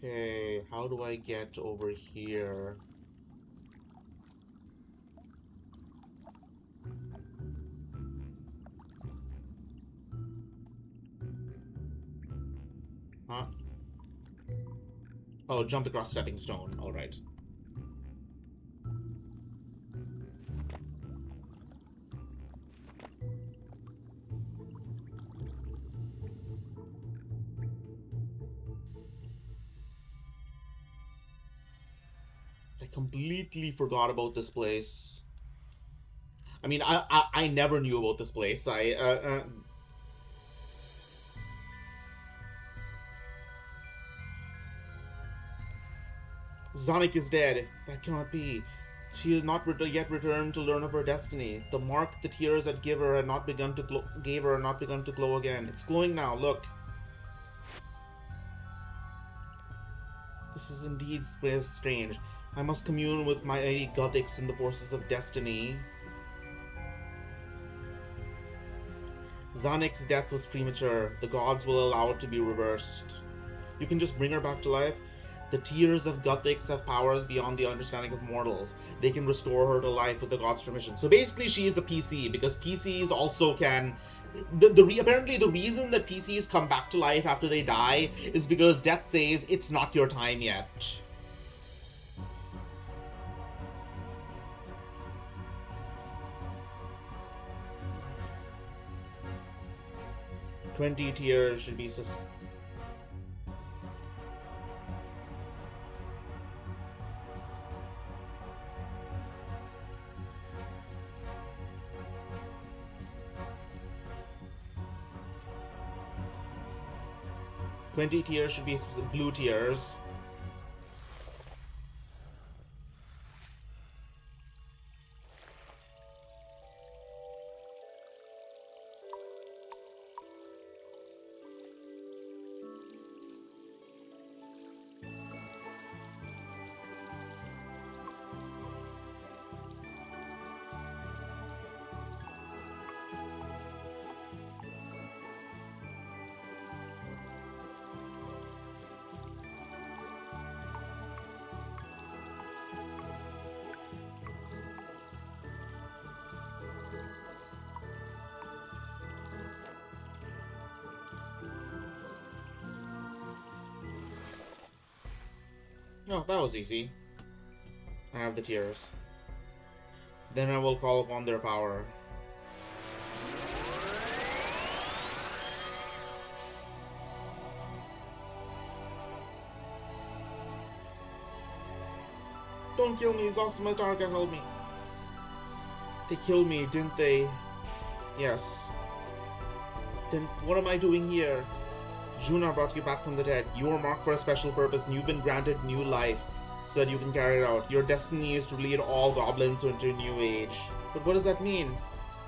Okay, how do I get over here? Huh? Oh, jump across stepping stone. Alright. I completely forgot about this place. I mean, I never knew about this place. Zonik is dead. That cannot be. She has not yet returned to learn of her destiny. The mark the tears that gave her had not begun to glow again. It's glowing now. Look. This is indeed strange. I must commune with my Gothics and the forces of destiny. Zanik's death was premature. The gods will allow it to be reversed. You can just bring her back to life. The tears of Gothics have powers beyond the understanding of mortals. They can restore her to life with the gods' permission. So basically she is a PC, because PCs also can... Apparently the reason that PCs come back to life after they die is because death says it's not your time yet. "20 tears should be 20 tears should be blue tears. No, that was easy. I have the tears. Then I will call upon their power. Don't kill me, Zosma can help me. They killed me, didn't they? Yes. Then what am I doing here? Juna brought you back from the dead. You are marked for a special purpose, and you've been granted new life so that you can carry it out. Your destiny is to lead all goblins into a new age. But what does that mean?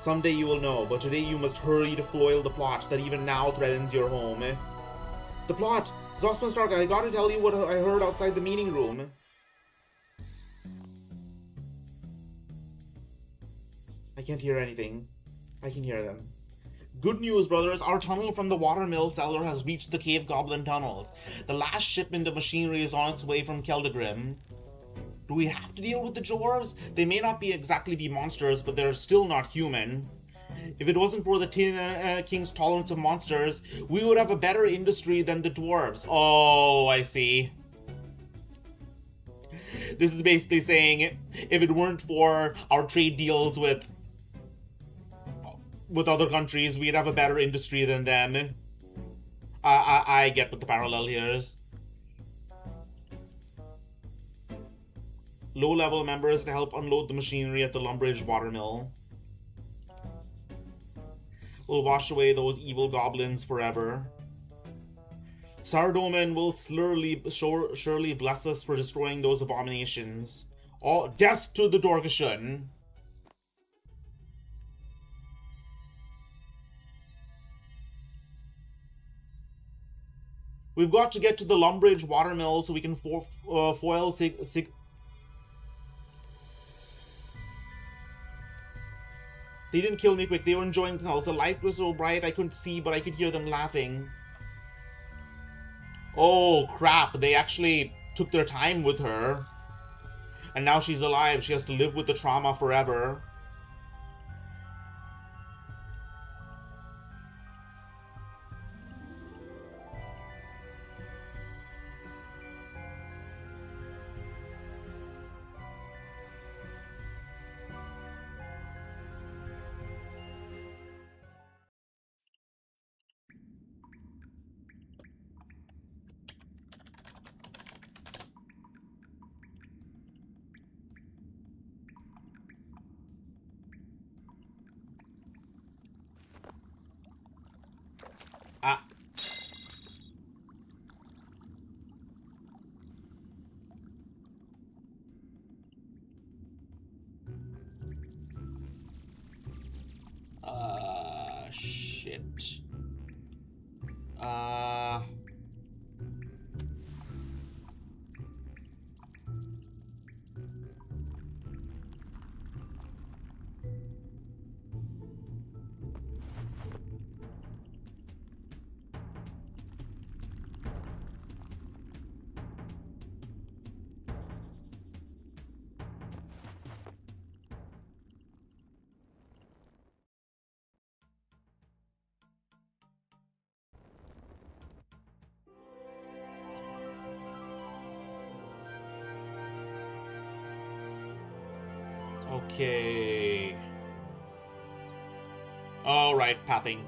Someday you will know, but today you must hurry to foil the plot that even now threatens your home. The plot! Zosma Stark, I gotta tell you what I heard outside the meeting room. I can't hear anything. I can hear them. Good news, brothers. Our tunnel from the watermill cellar has reached the cave goblin tunnels. The last shipment of machinery is on its way from Keldagrim. Do we have to deal with the dwarves? They may not exactly be monsters, but they're still not human. If it wasn't for the Tin King's tolerance of monsters, we would have a better industry than the dwarves. Oh, I see. This is basically saying, if it weren't for our trade deals with other countries, we'd have a better industry than them. I get what the parallel here is. low-level members to help unload the machinery at the Lumbridge watermill. We'll wash away those evil goblins forever. Sardoman will surely bless us for destroying those abominations. All death to the Dorkashun. We've got to get to the Lumbridge watermill so we can foil They didn't kill me quick. They were enjoying themselves. The light was so bright I couldn't see, but I could hear them laughing. Oh, crap. They actually took their time with her. And now she's alive. She has to live with the trauma forever. Ah. Shit. Okay. Alright, pathing.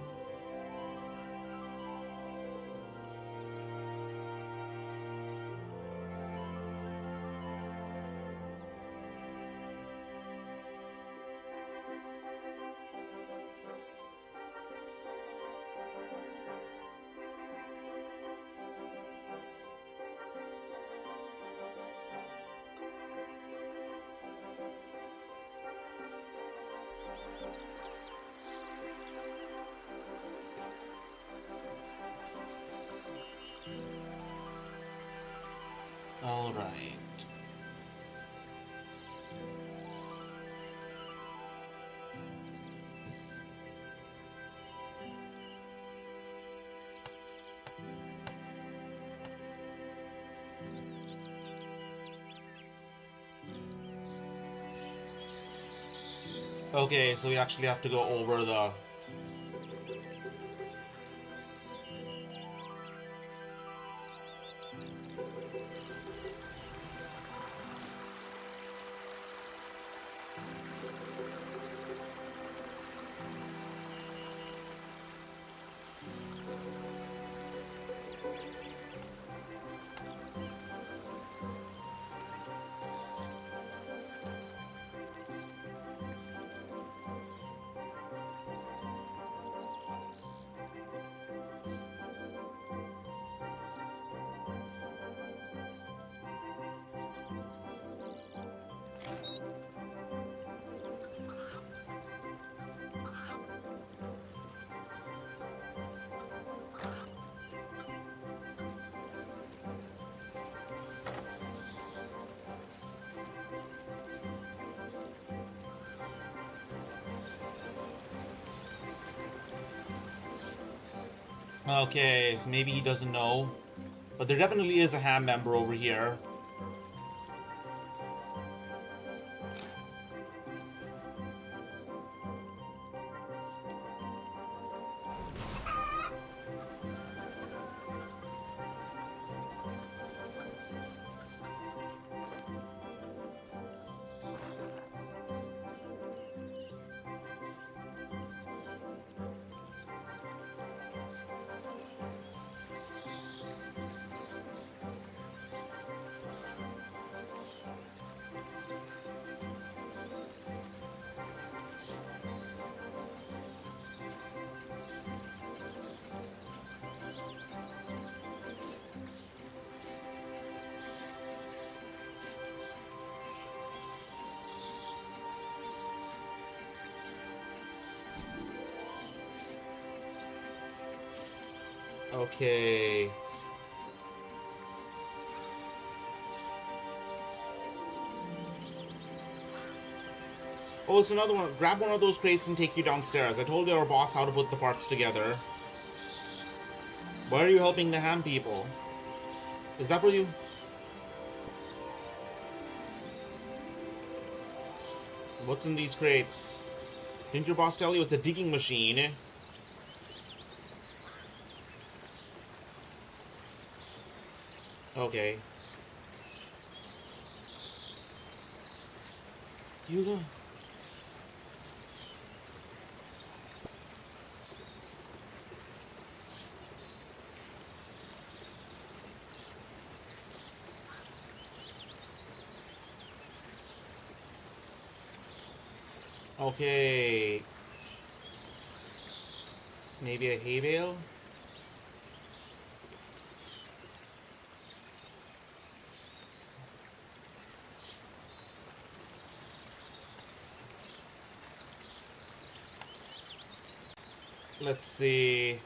Alright. Okay, so we actually have to go over the... Okay, so maybe he doesn't know. But there definitely is a ham member over here. Okay. Oh, it's another one. Grab one of those crates and take you downstairs. I told our boss how to put the parts together. Why are you helping the ham people? Is that what you... What's in these crates? Didn't your boss tell you it's a digging machine? Okay. You go. Okay. Maybe a hay bale? Let's see.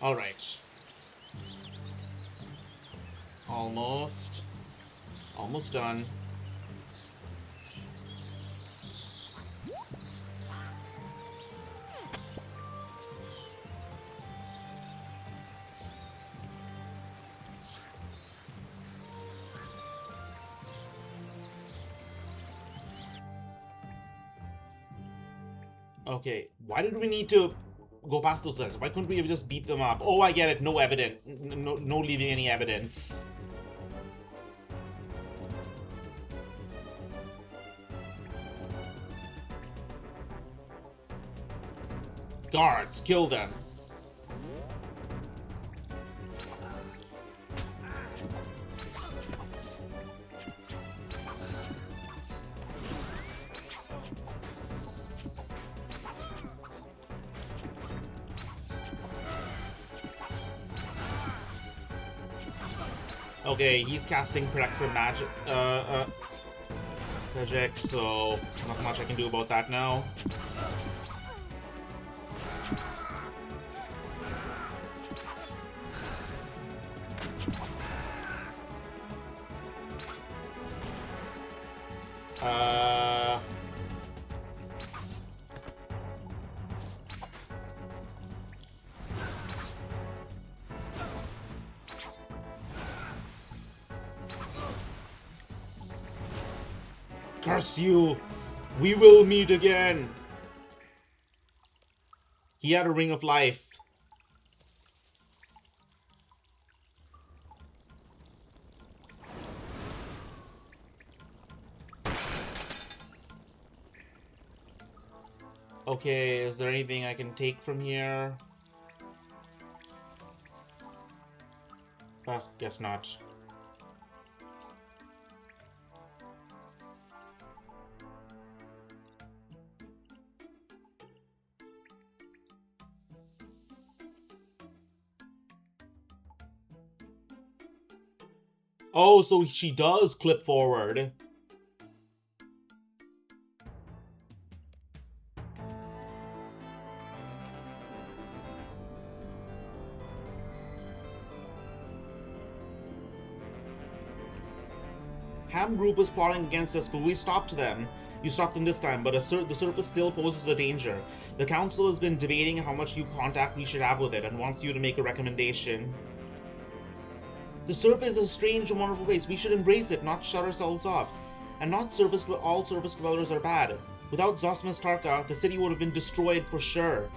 All right. Almost. Almost done. Okay, why did we need to go past those guys? Why couldn't we have just beat them up? Oh, I get it. No evidence. No leaving any evidence. Guards, kill them. Okay, he's casting Corrector Magic, so not much I can do about that now. Curse you! We will meet again! He had a ring of life. Okay, is there anything I can take from here? Guess not. Oh, so she does clip forward. Ham group was plotting against us, but we stopped them. You stopped them this time, but the surface still poses a danger. The council has been debating how much contact we should have with it and wants you to make a recommendation. The surface is a strange and wonderful place. We should embrace it, not shut ourselves off. And not all surface dwellers are bad. Without Zosmas Tarka, the city would have been destroyed for sure.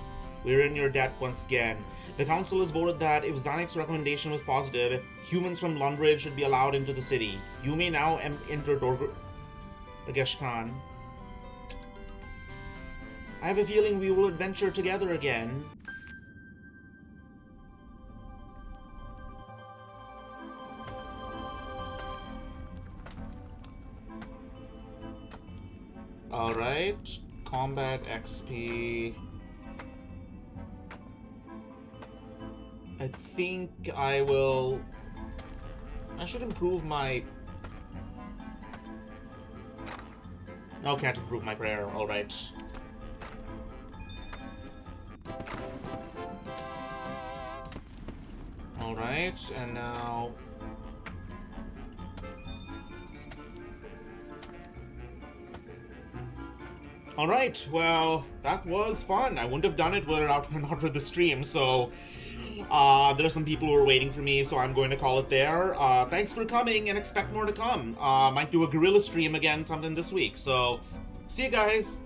We're in your debt once again. The council has voted that if Zanek's recommendation was positive, humans from Lundbridge should be allowed into the city. You may now enter Dorgesh Khan. I have a feeling we will adventure together again. Alright, combat XP. I think I will... I should improve my... No, can't improve my prayer. Alright. Alright, and now... Alright, well, that was fun. I wouldn't have done it without not for the stream, so... there are some people who are waiting for me, so I'm going to call it there. Thanks for coming, and expect more to come. Might do a guerrilla stream again sometime this week, so... See you guys!